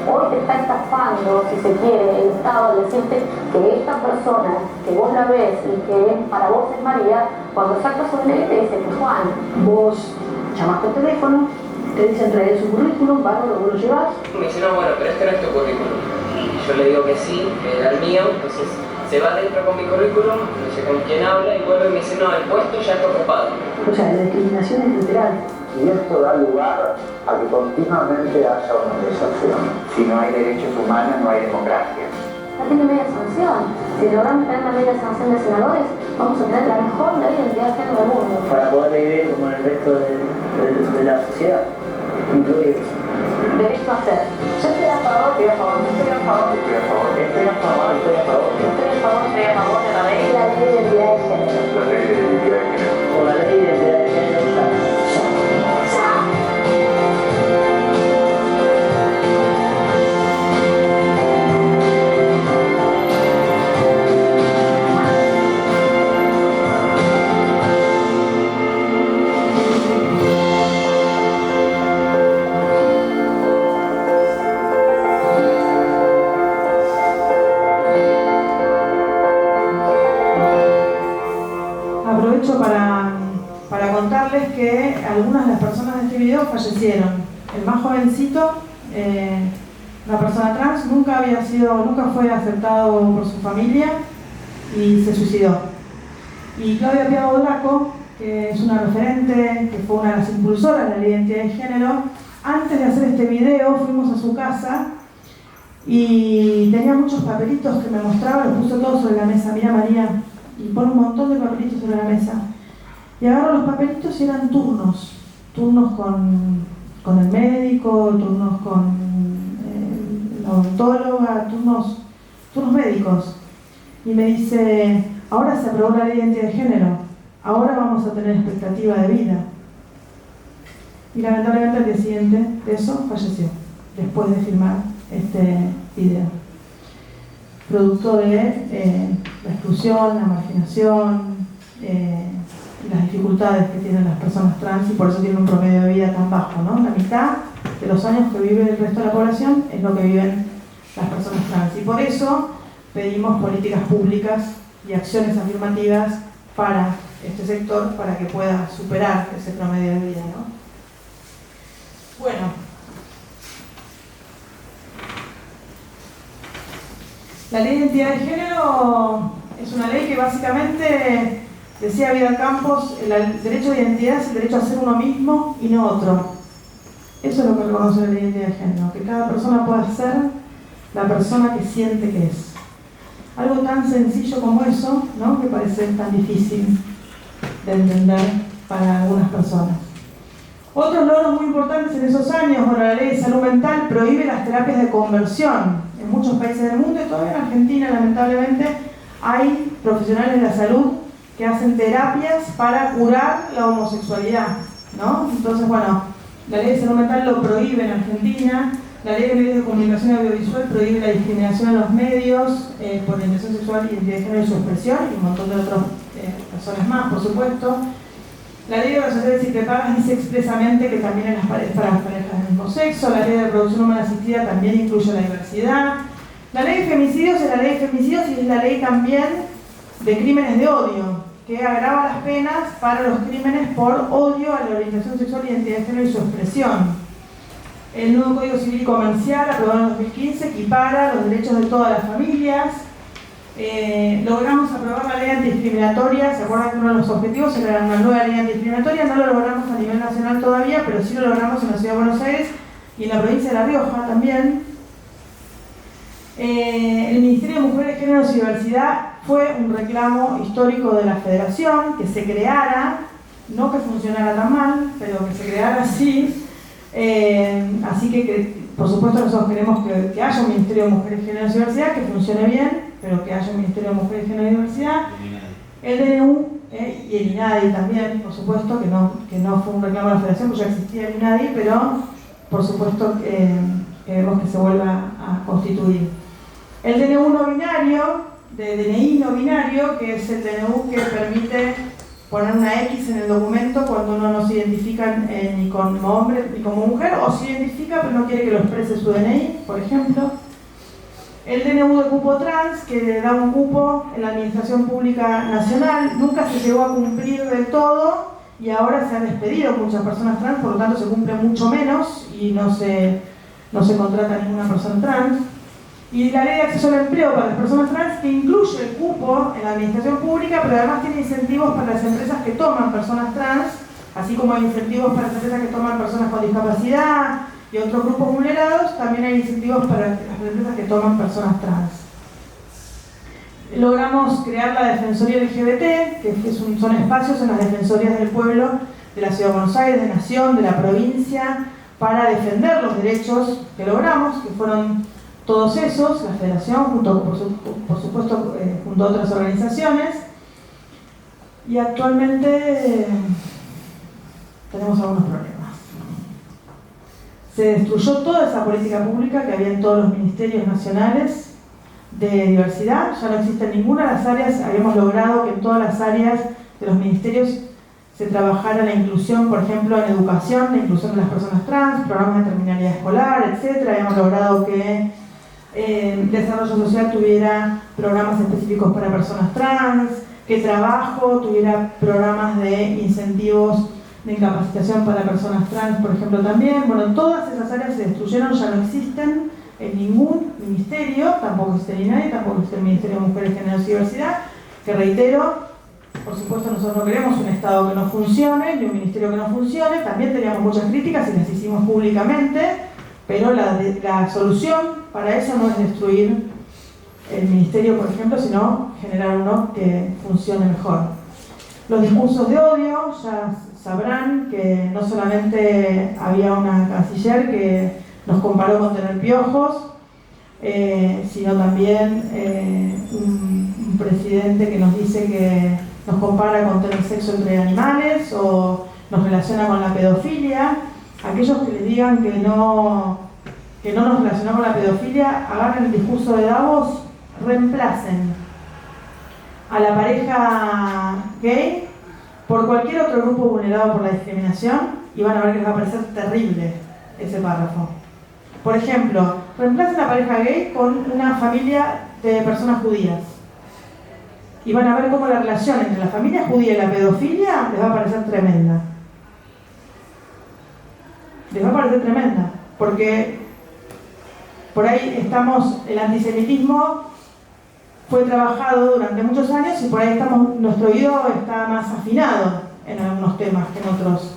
Hoy te está estafando, si se quiere, el Estado al decirte que esta persona que vos la ves y que para vos es María, cuando sacas un DNI te dice que Juan, vos llamás por teléfono, te dicen traer su currículum, vos lo llevas. Me dice, no, bueno, pero este no es tu currículum. Yo le digo que sí, que era el mío, entonces se va adentro con mi currículum, no sé con quién habla y vuelve y me dice, no, el puesto ya está ocupado. O sea, la discriminación es literal. Y esto da lugar a que continuamente haya una deserción. Si no hay derechos humanos, no hay democracia. Ya tiene media sanción. Si logramos tener la media sanción de senadores, vamos a tener la mejor ley de identidad de género del mundo. Para poder vivir como el resto de la sociedad, incluir. Derecho a ser. Yo estoy a favor, estoy a favor, estoy a favor, Estoy a favor. Estoy a favor, estoy a favor. estoy a favor, estoy a favor de la ley de identidad de género. La ley de identidad de género. O la ley de identidad de género ya. Aprovecho para contarles que algunas de las personas de este video fallecieron. El más jovencito, una persona trans, nunca fue aceptado por su familia y se suicidó. Y Claudia Piavo Draco, que es una referente, que fue una de las impulsoras de la identidad de género, antes de hacer este video fuimos a su casa y tenía muchos papelitos que me mostraba, los puso todos sobre la mesa. Mira María, y pone un montón de papelitos sobre la mesa. Y agarro los papelitos y eran turnos con el médico, turnos con la odontóloga, turnos médicos. Y me dice, ahora se aprobó la ley de identidad de género, ahora vamos a tener expectativa de vida. Y lamentablemente al día siguiente de eso falleció. después de filmar este video. Producto de la exclusión, la marginación, las dificultades que tienen las personas trans, y por eso tienen un promedio de vida tan bajo, ¿no? La mitad de los años que vive el resto de la población es lo que viven las personas trans, y por eso pedimos políticas públicas y acciones afirmativas para este sector para que pueda superar ese promedio de vida, ¿no? Bueno, la ley de identidad de género es una ley que básicamente, decía Vidal Campos, el derecho de identidad es el derecho a ser uno mismo y no otro. Eso es lo que reconoce la ley de identidad de género, que cada persona pueda ser la persona que siente que es. Algo tan sencillo como eso, ¿no?, que parece tan difícil de entender para algunas personas. Otros logros muy importantes en esos años, bueno, la ley de salud mental prohíbe las terapias de conversión. En muchos países del mundo, y todavía en Argentina, lamentablemente, hay profesionales de la salud que hacen terapias para curar la homosexualidad, ¿no? Entonces, bueno, la ley de salud mental lo prohíbe en Argentina. La ley de medios de comunicación audiovisual prohíbe la discriminación en los medios por orientación sexual, identidad de género y su expresión, y un montón de otras razones más, por supuesto. La ley de las sociedades y prepagas dice expresamente que también es para las parejas del mismo sexo. La ley de reproducción humana asistida también incluye la diversidad. La ley de femicidios es la ley de femicidios y es la ley también de crímenes de odio, que agrava las penas para los crímenes por odio a la orientación sexual, identidad de género y su expresión. El nuevo Código Civil y Comercial, aprobado en 2015, equipara los derechos de todas las familias. Logramos aprobar la ley antidiscriminatoria. ¿Se acuerdan que uno de los objetivos era una nueva ley antidiscriminatoria? No lo logramos a nivel nacional todavía, pero sí lo logramos en la Ciudad de Buenos Aires y en la provincia de La Rioja también. El Ministerio de Mujeres, Géneros y Diversidad fue un reclamo histórico de la Federación, que se creara, no que funcionara tan mal, pero que se creara así. Así que, por supuesto, nosotros queremos que haya un Ministerio de Mujeres, Géneros y Diversidad, que funcione bien, pero que haya un Ministerio de Mujeres, Géneros y Diversidad. El DNU y el INADI también, por supuesto, que no fue un reclamo de la Federación, porque ya existía el INADI, pero por supuesto queremos que se vuelva a constituir. El DNU no binario, de DNI no binario, que es el DNU que permite poner una X en el documento cuando uno no se identifica ni como hombre ni como mujer, o se identifica pero no quiere que lo exprese su DNI, por ejemplo. El DNU de cupo trans, que le da un cupo en la Administración Pública Nacional, nunca se llegó a cumplir del todo y ahora se han despedido muchas personas trans, por lo tanto se cumple mucho menos y no se contrata ninguna persona trans. Y la ley de acceso al empleo para las personas trans, que incluye el cupo en la administración pública, pero además tiene incentivos para las empresas que toman personas trans, así como hay incentivos para las empresas que toman personas con discapacidad y otros grupos vulnerados, también hay incentivos para las empresas que toman personas trans. Logramos crear la Defensoría LGBT, que son espacios en las defensorías del pueblo de la Ciudad de Buenos Aires, de Nación, de la provincia, para defender los derechos que logramos, que fueron todos esos, la Federación, por supuesto, junto a otras organizaciones. Y actualmente tenemos algunos problemas. Se destruyó toda esa política pública que había en todos los ministerios nacionales de diversidad. Ya no existe ninguna de las áreas. Habíamos logrado que en todas las áreas de los ministerios se trabajara la inclusión, por ejemplo, en educación, la inclusión de las personas trans, programas de terminalidad escolar, etc. Habíamos logrado que desarrollo social tuviera programas específicos para personas trans, que trabajo tuviera programas de incentivos de incapacitación para personas trans, por ejemplo, también. Bueno, todas esas áreas se destruyeron, ya no existen en ningún ministerio, tampoco existe el INADI, tampoco existe el Ministerio de Mujeres, Géneros y Diversidad, que reitero, por supuesto nosotros no queremos un Estado que no funcione, ni un ministerio que no funcione, también teníamos muchas críticas y las hicimos públicamente, pero la solución para eso no es destruir el ministerio, por ejemplo, sino generar uno que funcione mejor. Los discursos de odio, ya sabrán que no solamente había una canciller que nos comparó con tener piojos, sino también un presidente que nos dice que nos compara con tener sexo entre animales o nos relaciona con la pedofilia. Aquellos que les digan que no que no nos relacionamos con la pedofilia, agarren el discurso de Davos, reemplacen a la pareja gay por cualquier otro grupo vulnerado por la discriminación y van a ver que les va a parecer terrible ese párrafo. Por ejemplo, reemplacen a la pareja gay con una familia de personas judías y van a ver cómo la relación entre la familia judía y la pedofilia les va a parecer tremenda. Les va a parecer tremenda, porque por ahí estamos, el antisemitismo fue trabajado durante muchos años y por ahí estamos, nuestro oído está más afinado en algunos temas que en otros.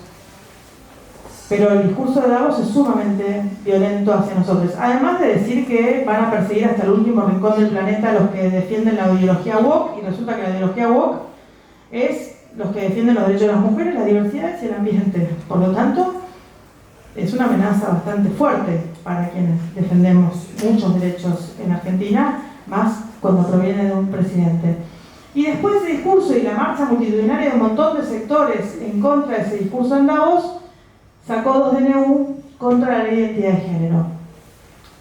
Pero el discurso de Davos es sumamente violento hacia nosotros. Además de decir que van a perseguir hasta el último rincón del planeta a los que defienden la ideología woke, y resulta que la ideología woke es los que defienden los derechos de las mujeres, la diversidad y el ambiente. Por lo tanto, es una amenaza bastante fuerte para quienes defendemos muchos derechos en Argentina, más cuando proviene de un presidente. Y después de ese discurso y la marcha multitudinaria de un montón de sectores en contra de ese discurso en Davos, sacó 2 DNU contra la ley de identidad de género.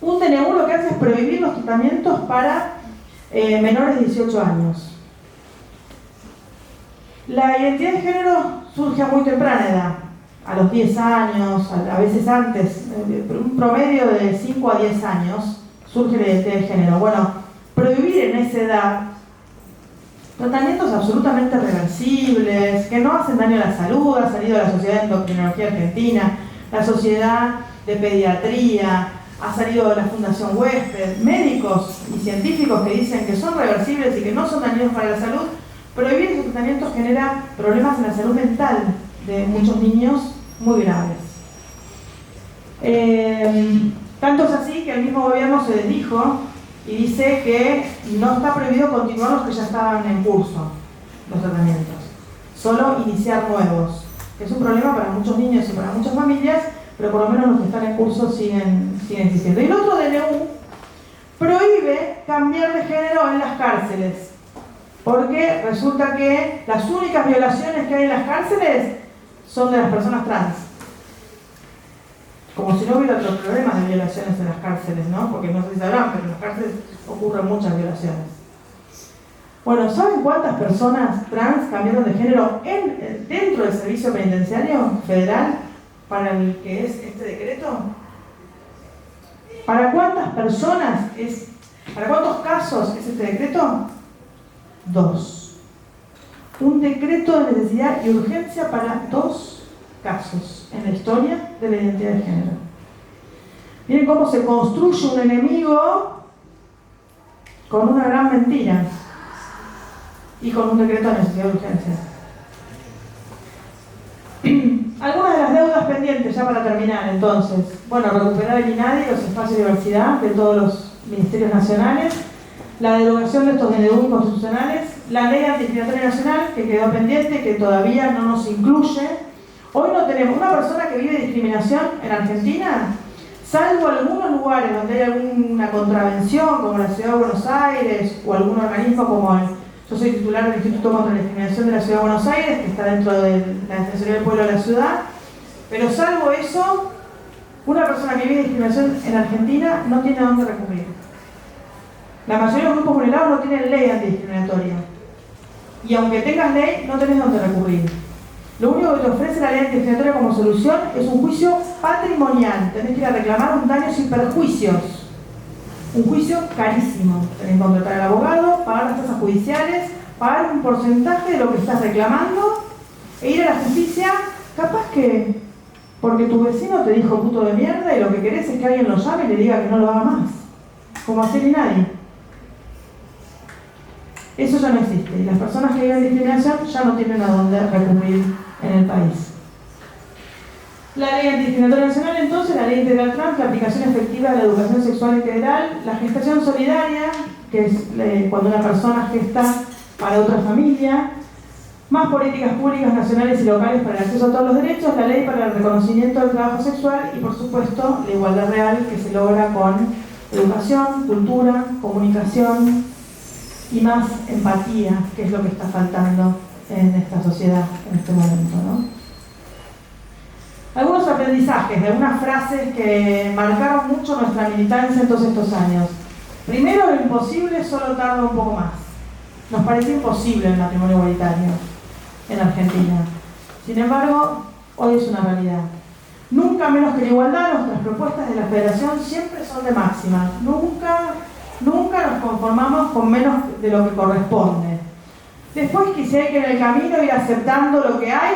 Un DNU lo que hace es prohibir los tratamientos para menores de 18 años. La identidad de género surge a muy temprana edad, a los 10 años, a veces antes, un promedio de 5 a 10 años, surge la identidad de género. Bueno, prohibir en esa edad tratamientos absolutamente reversibles, que no hacen daño a la salud, ha salido la Sociedad de Endocrinología Argentina, la Sociedad de Pediatría, ha salido la Fundación Huésped, médicos y científicos que dicen que son reversibles y que no son dañinos para la salud. Prohibir esos tratamientos genera problemas en la salud mental de muchos niños muy graves. Tanto es así que el mismo gobierno se desdijo y dice que no está prohibido continuar los que ya estaban en curso, los tratamientos, solo iniciar nuevos, que es un problema para muchos niños y para muchas familias, pero por lo menos los que están en curso siguen existiendo. Y el otro DNU prohíbe cambiar de género en las cárceles, porque resulta que las únicas violaciones que hay en las cárceles son de las personas trans. Como si no hubiera otros problemas de violaciones en las cárceles, ¿no? Porque no sé si sabrán, pero en las cárceles ocurren muchas violaciones. Bueno, ¿saben cuántas personas trans cambiaron de género dentro del Servicio Penitenciario Federal para el que es este decreto? ¿Para cuántas personas para cuántos casos es este decreto? 2. Un decreto de necesidad y urgencia para 2 casos en la historia de la identidad de género. Miren cómo se construye un enemigo con una gran mentira y con un decreto de necesidad y urgencia. Algunas de las deudas pendientes, ya para terminar entonces. Bueno, recuperar el INADI, los espacios de diversidad de todos los ministerios nacionales, la derogación de estos DNU inconstitucionales, la ley antidiscriminatoria nacional que quedó pendiente, que todavía no nos incluye. Hoy no tenemos una persona que vive discriminación en Argentina, salvo algunos lugares donde hay alguna contravención, como la Ciudad de Buenos Aires, o algún organismo como yo soy titular del Instituto contra la Discriminación de la Ciudad de Buenos Aires, que está dentro de la Defensoría del Pueblo de la Ciudad, pero salvo eso, una persona que vive discriminación en Argentina no tiene a dónde recurrir. La mayoría de los grupos vulnerados no tienen ley antidiscriminatoria. Y aunque tengas ley, no tenés dónde recurrir. Lo único que te ofrece la ley antidiscriminatoria como solución es un juicio patrimonial. Tenés que ir a reclamar un daño sin perjuicios. Un juicio carísimo. Tenés que contratar al abogado, pagar las tasas judiciales, pagar un porcentaje de lo que estás reclamando e ir a la justicia, capaz que porque tu vecino te dijo puto de mierda y lo que querés es que alguien lo llame y le diga que no lo haga más. Como hacer y nadie. Eso ya no existe. Y las personas que viven discriminación ya no tienen a dónde recurrir en el país. La ley antidiscriminatoria nacional, entonces, la ley integral trans, la aplicación efectiva de la educación sexual integral, la gestación solidaria, que es cuando una persona gesta para otra familia, más políticas públicas nacionales y locales para el acceso a todos los derechos, la ley para el reconocimiento del trabajo sexual y, por supuesto, la igualdad real que se logra con educación, cultura, comunicación y más empatía, que es lo que está faltando en esta sociedad en este momento, ¿no? algunos aprendizajes de algunas frases que marcaron mucho nuestra militancia en todos estos años. Primero, lo imposible solo tarda un poco más. Nos parecía imposible el matrimonio igualitario en Argentina. Sin embargo, hoy es una realidad. Nunca menos que la igualdad, nuestras propuestas de la Federación siempre son de máxima. Nunca nos conformamos con menos de lo que corresponde. Después, que si hay que en el camino ir aceptando lo que hay,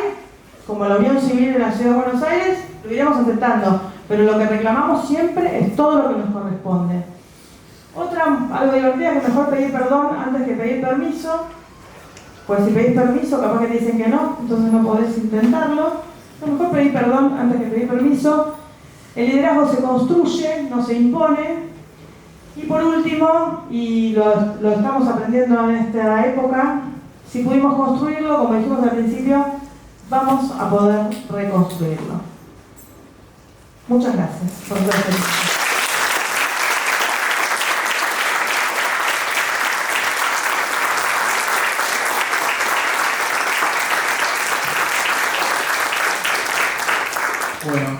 como la Unión Civil de la Ciudad de Buenos Aires, lo iremos aceptando, pero lo que reclamamos siempre es todo lo que nos corresponde. Algo divertido, que mejor pedir perdón antes que pedir permiso, pues si pedís permiso capaz que te dicen que no, entonces no podés intentarlo. Mejor pedir perdón antes que pedir permiso. El liderazgo se construye, no se impone. Y por último, y lo estamos aprendiendo en esta época, si pudimos construirlo, como dijimos al principio, vamos a poder reconstruirlo. Muchas gracias por su atención. Bueno,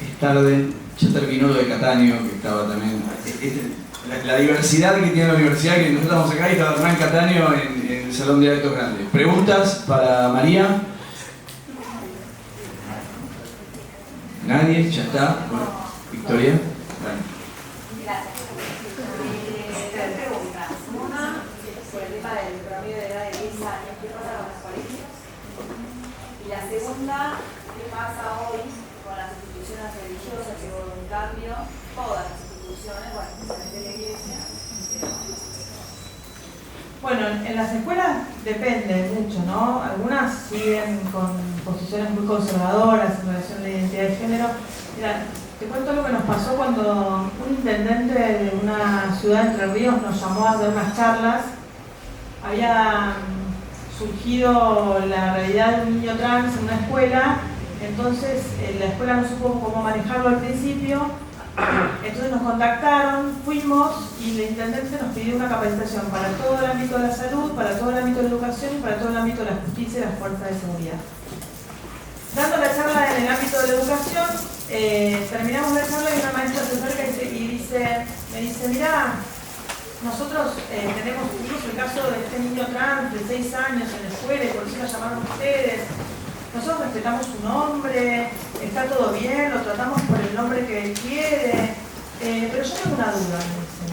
es tarde, ya terminó lo de Catania, que estaba también... La diversidad que tiene la universidad, que nosotros estamos acá y estaba Hernán Catania en el Salón de Actos Grandes. ¿Preguntas para María? ¿Nadie? ¿Ya está? Bueno, Victoria. Bueno. Gracias. Tres preguntas. Una, por el tema del promedio de edad de 10 años, ¿qué pasa con los colegios? Y la segunda, ¿qué pasa hoy con las instituciones religiosas que hubo un cambio? Todas las instituciones, bueno, especialmente la iglesia. Bueno, en las escuelas depende mucho, ¿no? Algunas siguen con posiciones muy conservadoras en relación a la identidad de género. Mira, te cuento lo que nos pasó cuando un intendente de una ciudad de Entre Ríos nos llamó a dar unas charlas. Había surgido la realidad de un niño trans en una escuela, entonces la escuela no supo cómo manejarlo al principio. Entonces nos contactaron, fuimos y el intendente nos pidió una capacitación para todo el ámbito de la salud, para todo el ámbito de la educación y para todo el ámbito de la justicia y las fuerzas de seguridad. Dando la charla en el ámbito de la educación, terminamos la charla y una maestra se acerca me dice, mirá, nosotros tuvimos el caso de este niño trans de 6 años en la escuela y por eso la llamaron ustedes. Nosotros respetamos su nombre, está todo bien, lo tratamos por el nombre que él quiere, pero yo tengo una duda, me dice.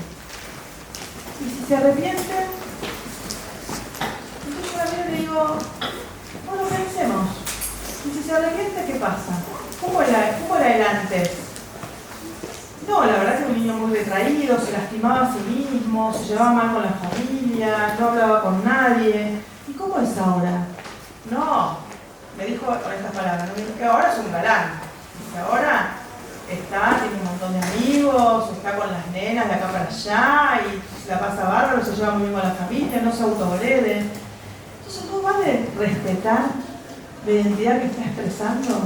¿Y si se arrepiente? Entonces yo a mí le digo, bueno, pensemos. ¿Y si se arrepiente, qué pasa? ¿Cómo era él antes? No, la verdad que era un niño muy retraído, se lastimaba a sí mismo, se llevaba mal con la familia, no hablaba con nadie. ¿Y cómo es ahora? No. Me dijo con estas palabras, me dijo que ahora es un galán, que ahora tiene un montón de amigos, está con las nenas de acá para allá y se la pasa bárbaro, se lleva muy bien con la familia, no se autogrede. Entonces, ¿no vale respetar la identidad que está expresando?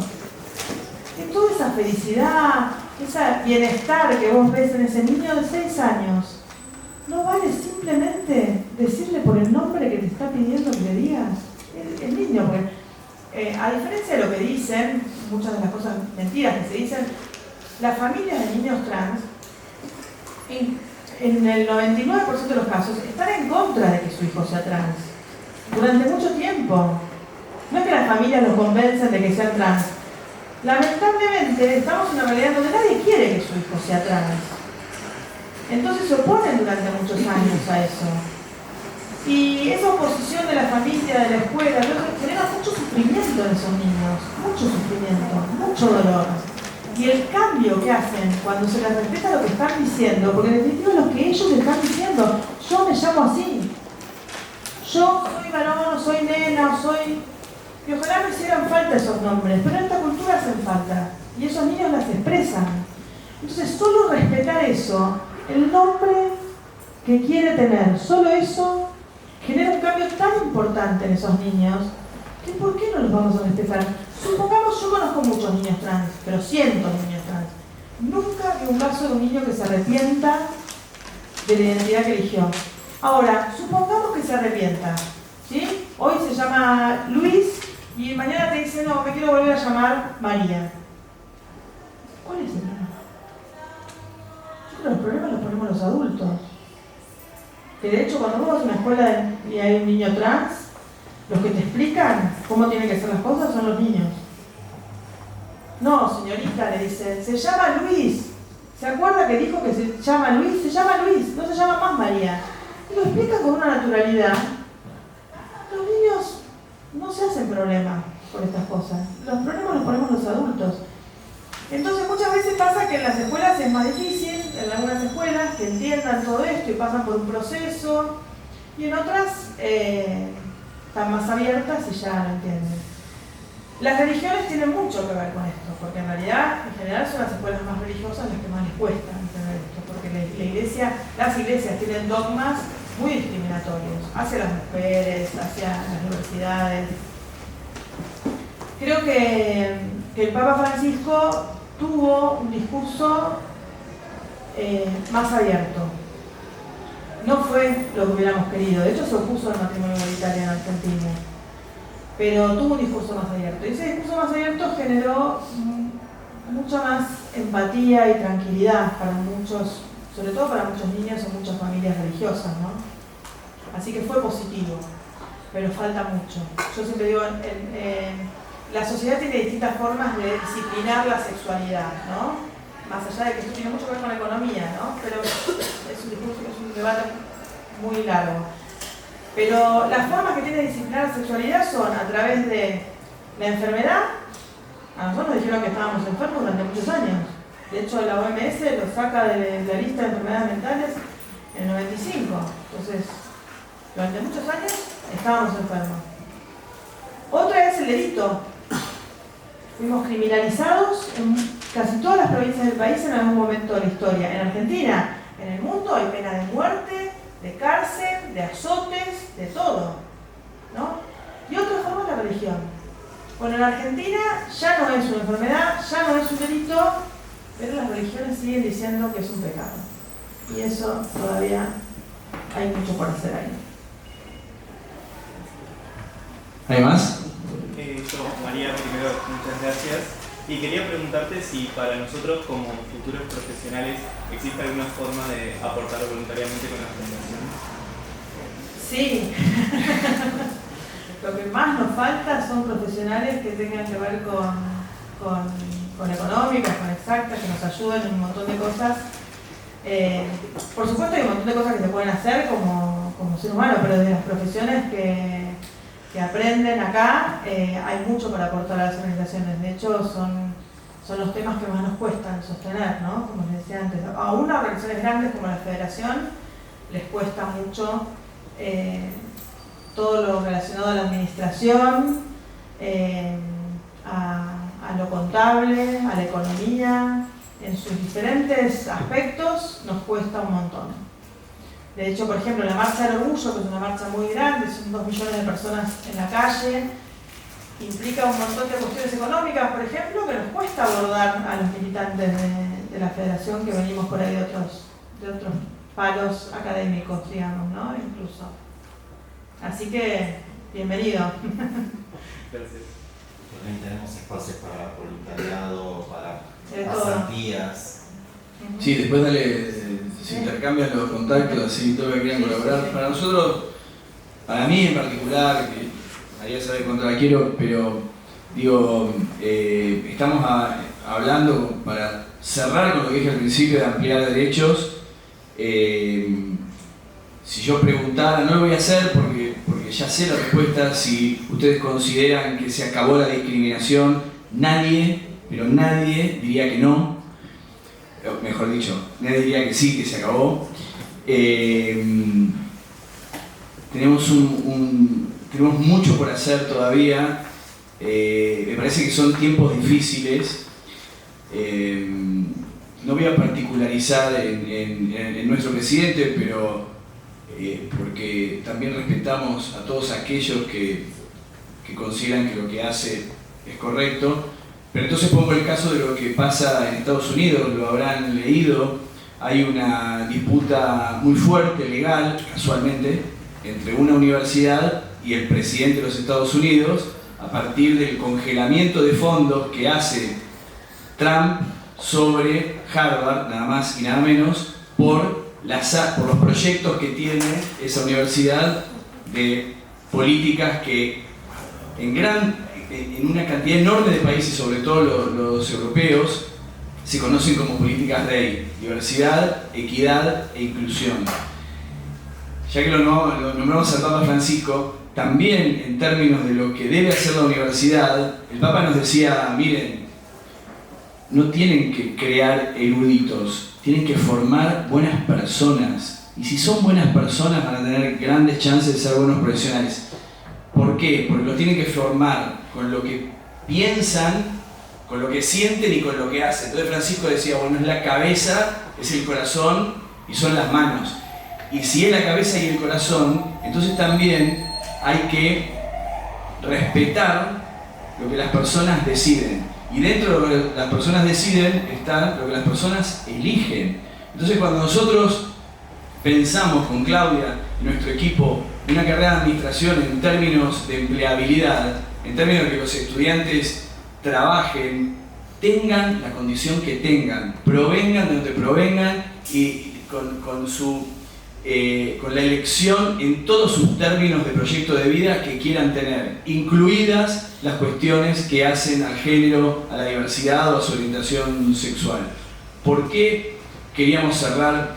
Que toda esa felicidad, ese bienestar que vos ves en ese niño de 6 años, ¿no vale simplemente decirle por el nombre que te está pidiendo que le digas? El niño, porque... a diferencia de lo que dicen, muchas de las cosas mentiras que se dicen, las familias de niños trans, en el 99% de los casos, están en contra de que su hijo sea trans. Durante mucho tiempo. No es que las familias los convencen de que sean trans. Lamentablemente, estamos en una realidad donde nadie quiere que su hijo sea trans. Entonces se oponen durante muchos años a eso. Y esa oposición de la familia, de la escuela, genera mucho sufrimiento en esos niños, mucho sufrimiento, mucho dolor. Y el cambio que hacen cuando se les respeta lo que están diciendo, porque en definitiva es lo que ellos están diciendo, yo me llamo así, yo soy varón, soy nena, soy... Y ojalá me hicieran falta esos nombres, pero en esta cultura hacen falta, y esos niños las expresan. Entonces solo respetar eso, el nombre que quiere tener, solo eso, genera un cambio tan importante en esos niños que ¿por qué no los vamos a respetar? Supongamos, yo conozco muchos niños trans, pero cientos de niños trans. Nunca vi un caso de un niño que se arrepienta de la identidad que eligió. Ahora, supongamos que se arrepienta, ¿sí? Hoy se llama Luis Y mañana te dice, no, me quiero volver a llamar María. ¿Cuál es el problema? Yo creo que los problemas los ponemos los adultos. Que de hecho cuando vos vas a una escuela y hay un niño trans, los que te explican cómo tienen que ser las cosas son los niños. No, señorita, le dicen, se llama Luis. ¿Se acuerda que dijo que se llama Luis? Se llama Luis, no se llama más María. Y lo explica con una naturalidad. Los niños no se hacen problemas por estas cosas. Los problemas los ponemos los adultos. Entonces muchas veces pasa que en las escuelas es más difícil, en algunas escuelas que entiendan todo esto y pasan por un proceso, y en otras están más abiertas y ya lo entienden. Las religiones tienen mucho que ver con esto, porque en realidad, en general, son las escuelas más religiosas las que más les cuesta entender esto, porque las iglesias tienen dogmas muy discriminatorios hacia las mujeres, hacia las universidades. Creo que el Papa Francisco tuvo un discurso más abierto. No fue lo que hubiéramos querido, de hecho se opuso al matrimonio igualitario en Argentina, pero tuvo un discurso más abierto. Y ese discurso más abierto generó mucha más empatía y tranquilidad para muchos, sobre todo para muchos niños o muchas familias religiosas, ¿no? Así que fue positivo, pero falta mucho. Yo siempre digo, la sociedad tiene distintas formas de disciplinar la sexualidad, ¿no? Más allá de que esto tiene mucho que ver con la economía, ¿no? Pero es un discurso, es un debate muy largo. Pero las formas que tiene de disciplinar la sexualidad son a través de la enfermedad. A nosotros nos dijeron que estábamos enfermos durante muchos años. De hecho, la OMS lo saca de la lista de enfermedades mentales en el 95. Entonces, durante muchos años estábamos enfermos. Otra es el delito. Fuimos criminalizados en casi todas las provincias del país en algún momento de la historia. En Argentina, en el mundo, hay pena de muerte, de cárcel, de azotes, de todo, ¿no? Y otra forma es la religión. Bueno, en Argentina ya no es una enfermedad, ya no es un delito, pero las religiones siguen diciendo que es un pecado. Y eso todavía hay mucho por hacer ahí. ¿Hay más? María, primero, muchas gracias. Y quería preguntarte si para nosotros como futuros profesionales existe alguna forma de aportar voluntariamente con la fundación. Sí. Lo que más nos falta son profesionales que tengan que ver con económicas, con exactas, que nos ayuden en un montón de cosas. Por supuesto hay un montón de cosas que se pueden hacer como ser humano, pero de las profesiones que aprenden acá, hay mucho para aportar a las organizaciones. De hecho, son los temas que más nos cuestan sostener, ¿no? Como les decía antes. Aún a organizaciones grandes como la Federación les cuesta mucho todo lo relacionado a la administración, a lo contable, a la economía. En sus diferentes aspectos nos cuesta un montón. De hecho, por ejemplo, la Marcha del Orgullo, que es una marcha muy grande, son 2 millones de personas en la calle, implica un montón de cuestiones económicas, por ejemplo, que nos cuesta abordar a los militantes de la Federación que venimos por ahí de otros palos académicos, digamos, ¿no? Incluso. Así que, bienvenido. Gracias. También tenemos espacios para voluntariado, para todo. pasantías. Sí, después se intercambian los contactos, así todo lo que quieran colaborar. Para nosotros, para mí en particular, que María sabe cuánto la quiero, pero digo, estamos hablando para cerrar con lo que dije al principio de ampliar derechos. Si yo preguntara, no lo voy a hacer porque ya sé la respuesta, si ustedes consideran que se acabó la discriminación, nadie, pero nadie diría que no. Mejor dicho, nadie diría que sí, que se acabó. Tenemos mucho por hacer todavía. Me parece que son tiempos difíciles. No voy a particularizar en nuestro presidente, pero porque también respetamos a todos aquellos que consideran que lo que hace es correcto. Pero entonces pongo el caso de lo que pasa en Estados Unidos, lo habrán leído. Hay una disputa muy fuerte, legal, casualmente, entre una universidad y el presidente de los Estados Unidos a partir del congelamiento de fondos que hace Trump sobre Harvard, nada más y nada menos, por los proyectos que tiene esa universidad de políticas que en una cantidad enorme de países, sobre todo los europeos, se conocen como políticas DEI: diversidad, equidad e inclusión. Ya que lo nombramos al Papa Francisco, también en términos de lo que debe hacer la universidad, el Papa nos decía, miren, no tienen que crear eruditos, tienen que formar buenas personas. Y si son buenas personas van a tener grandes chances de ser buenos profesionales. ¿Por qué? Porque los tienen que formar con lo que piensan, con lo que sienten y con lo que hacen. Entonces Francisco decía, bueno, es la cabeza, es el corazón y son las manos. Y si es la cabeza y el corazón, entonces también hay que respetar lo que las personas deciden. Y dentro de lo que las personas deciden está lo que las personas eligen. Entonces cuando nosotros pensamos con Claudia y nuestro equipo una carrera de administración en términos de empleabilidad, en términos de que los estudiantes trabajen, tengan la condición que tengan, provengan de donde provengan y con la elección en todos sus términos de proyecto de vida que quieran tener, incluidas las cuestiones que hacen al género, a la diversidad o a su orientación sexual. ¿Por qué queríamos cerrar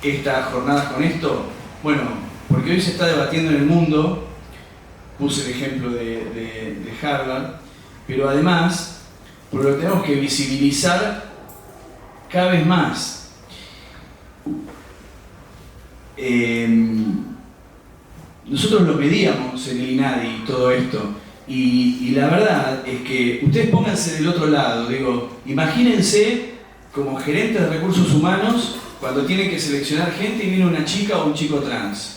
estas jornadas con esto? Bueno, porque hoy se está debatiendo en el mundo, puse el ejemplo de Harvard, pero además, porque lo tenemos que visibilizar cada vez más. Nosotros lo pedíamos en el INADI y todo esto, y la verdad es que ustedes pónganse del otro lado, digo, imagínense como gerentes de recursos humanos cuando tienen que seleccionar gente y viene una chica o un chico trans.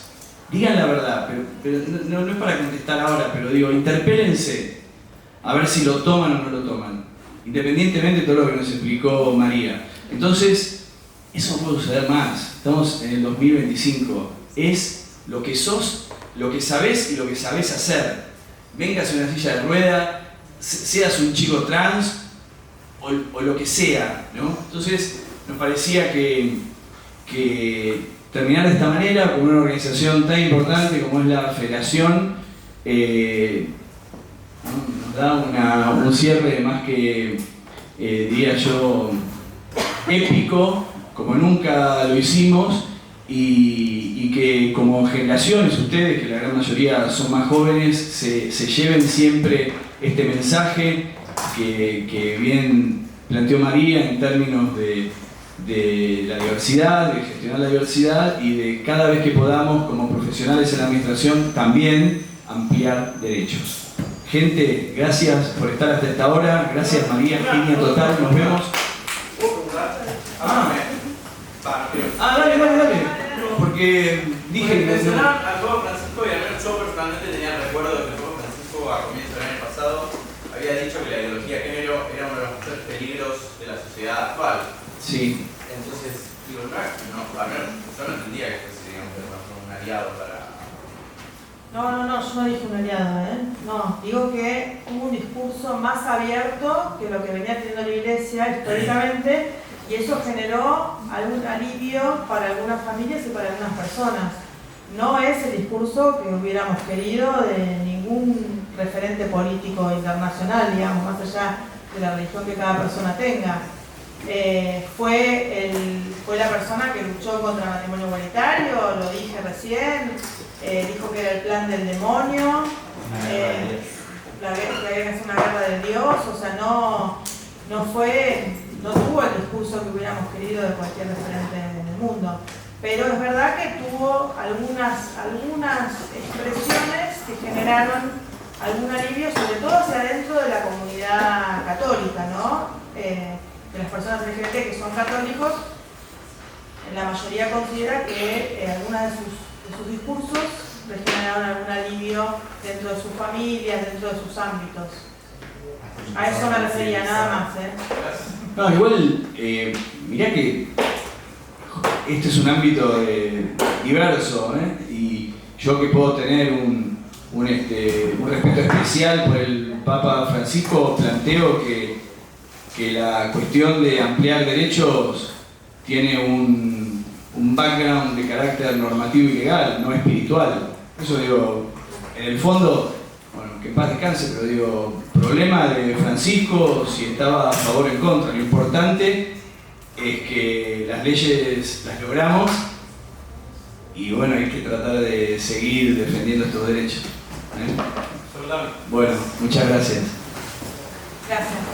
Digan la verdad, pero no es para contestar ahora, pero digo, interpélense a ver si lo toman o no lo toman, independientemente de todo lo que nos explicó María. Entonces, eso no puede suceder más. Estamos en el 2025. Es lo que sos, lo que sabés y lo que sabés hacer. Vengas en una silla de rueda, seas un chico trans o lo que sea, ¿no? Entonces, nos parecía que terminar de esta manera con una organización tan importante como es la Federación nos da un cierre más que, diría yo, épico, como nunca lo hicimos, y que como generaciones, ustedes, que la gran mayoría son más jóvenes, se lleven siempre este mensaje que bien planteó María en términos de la diversidad, de gestionar la diversidad y de cada vez que podamos, como profesionales en la administración, también ampliar derechos. Gente, gracias por estar hasta esta hora. Gracias María, genia total, nos vemos. Dale. Porque dije que... Mencionar al Papa Francisco, y al menos yo personalmente tenía el recuerdo de que el Papa Francisco a comienzos del año pasado había dicho que la ideología de género era uno de los mayores peligros de la sociedad actual. Sí. Entonces, digo, al menos yo no entendía que fuese, digamos, un aliado para... No, yo no dije un aliado, No, digo que hubo un discurso más abierto que lo que venía teniendo la Iglesia históricamente, y eso generó algún alivio para algunas familias y para algunas personas. No es el discurso que hubiéramos querido de ningún referente político internacional, digamos, más allá de la religión que cada persona tenga. Fue la persona que luchó contra el matrimonio igualitario, lo dije recién, dijo que era el plan del demonio, que había que hacer una guerra del Dios, o sea, no tuvo el discurso que hubiéramos querido de cualquier referente en el mundo. Pero es verdad que tuvo algunas expresiones que generaron algún alivio, sobre todo hacia dentro de la comunidad católica, ¿no? De las personas LGBT que son católicos, la mayoría considera que algunos de sus discursos les generaron algún alivio dentro de sus familias, dentro de sus ámbitos. A eso me refería, nada más, No, igual, mirá que este es un ámbito diverso, y yo que puedo tener un respeto especial por el Papa Francisco, planteo que la cuestión de ampliar derechos tiene un background de carácter normativo y legal, no espiritual. Eso digo, en el fondo, bueno, que en paz descanse, pero digo, problema de Francisco si estaba a favor o en contra. Lo importante es que las leyes las logramos y bueno, hay que tratar de seguir defendiendo estos derechos. Bueno, muchas gracias. Gracias.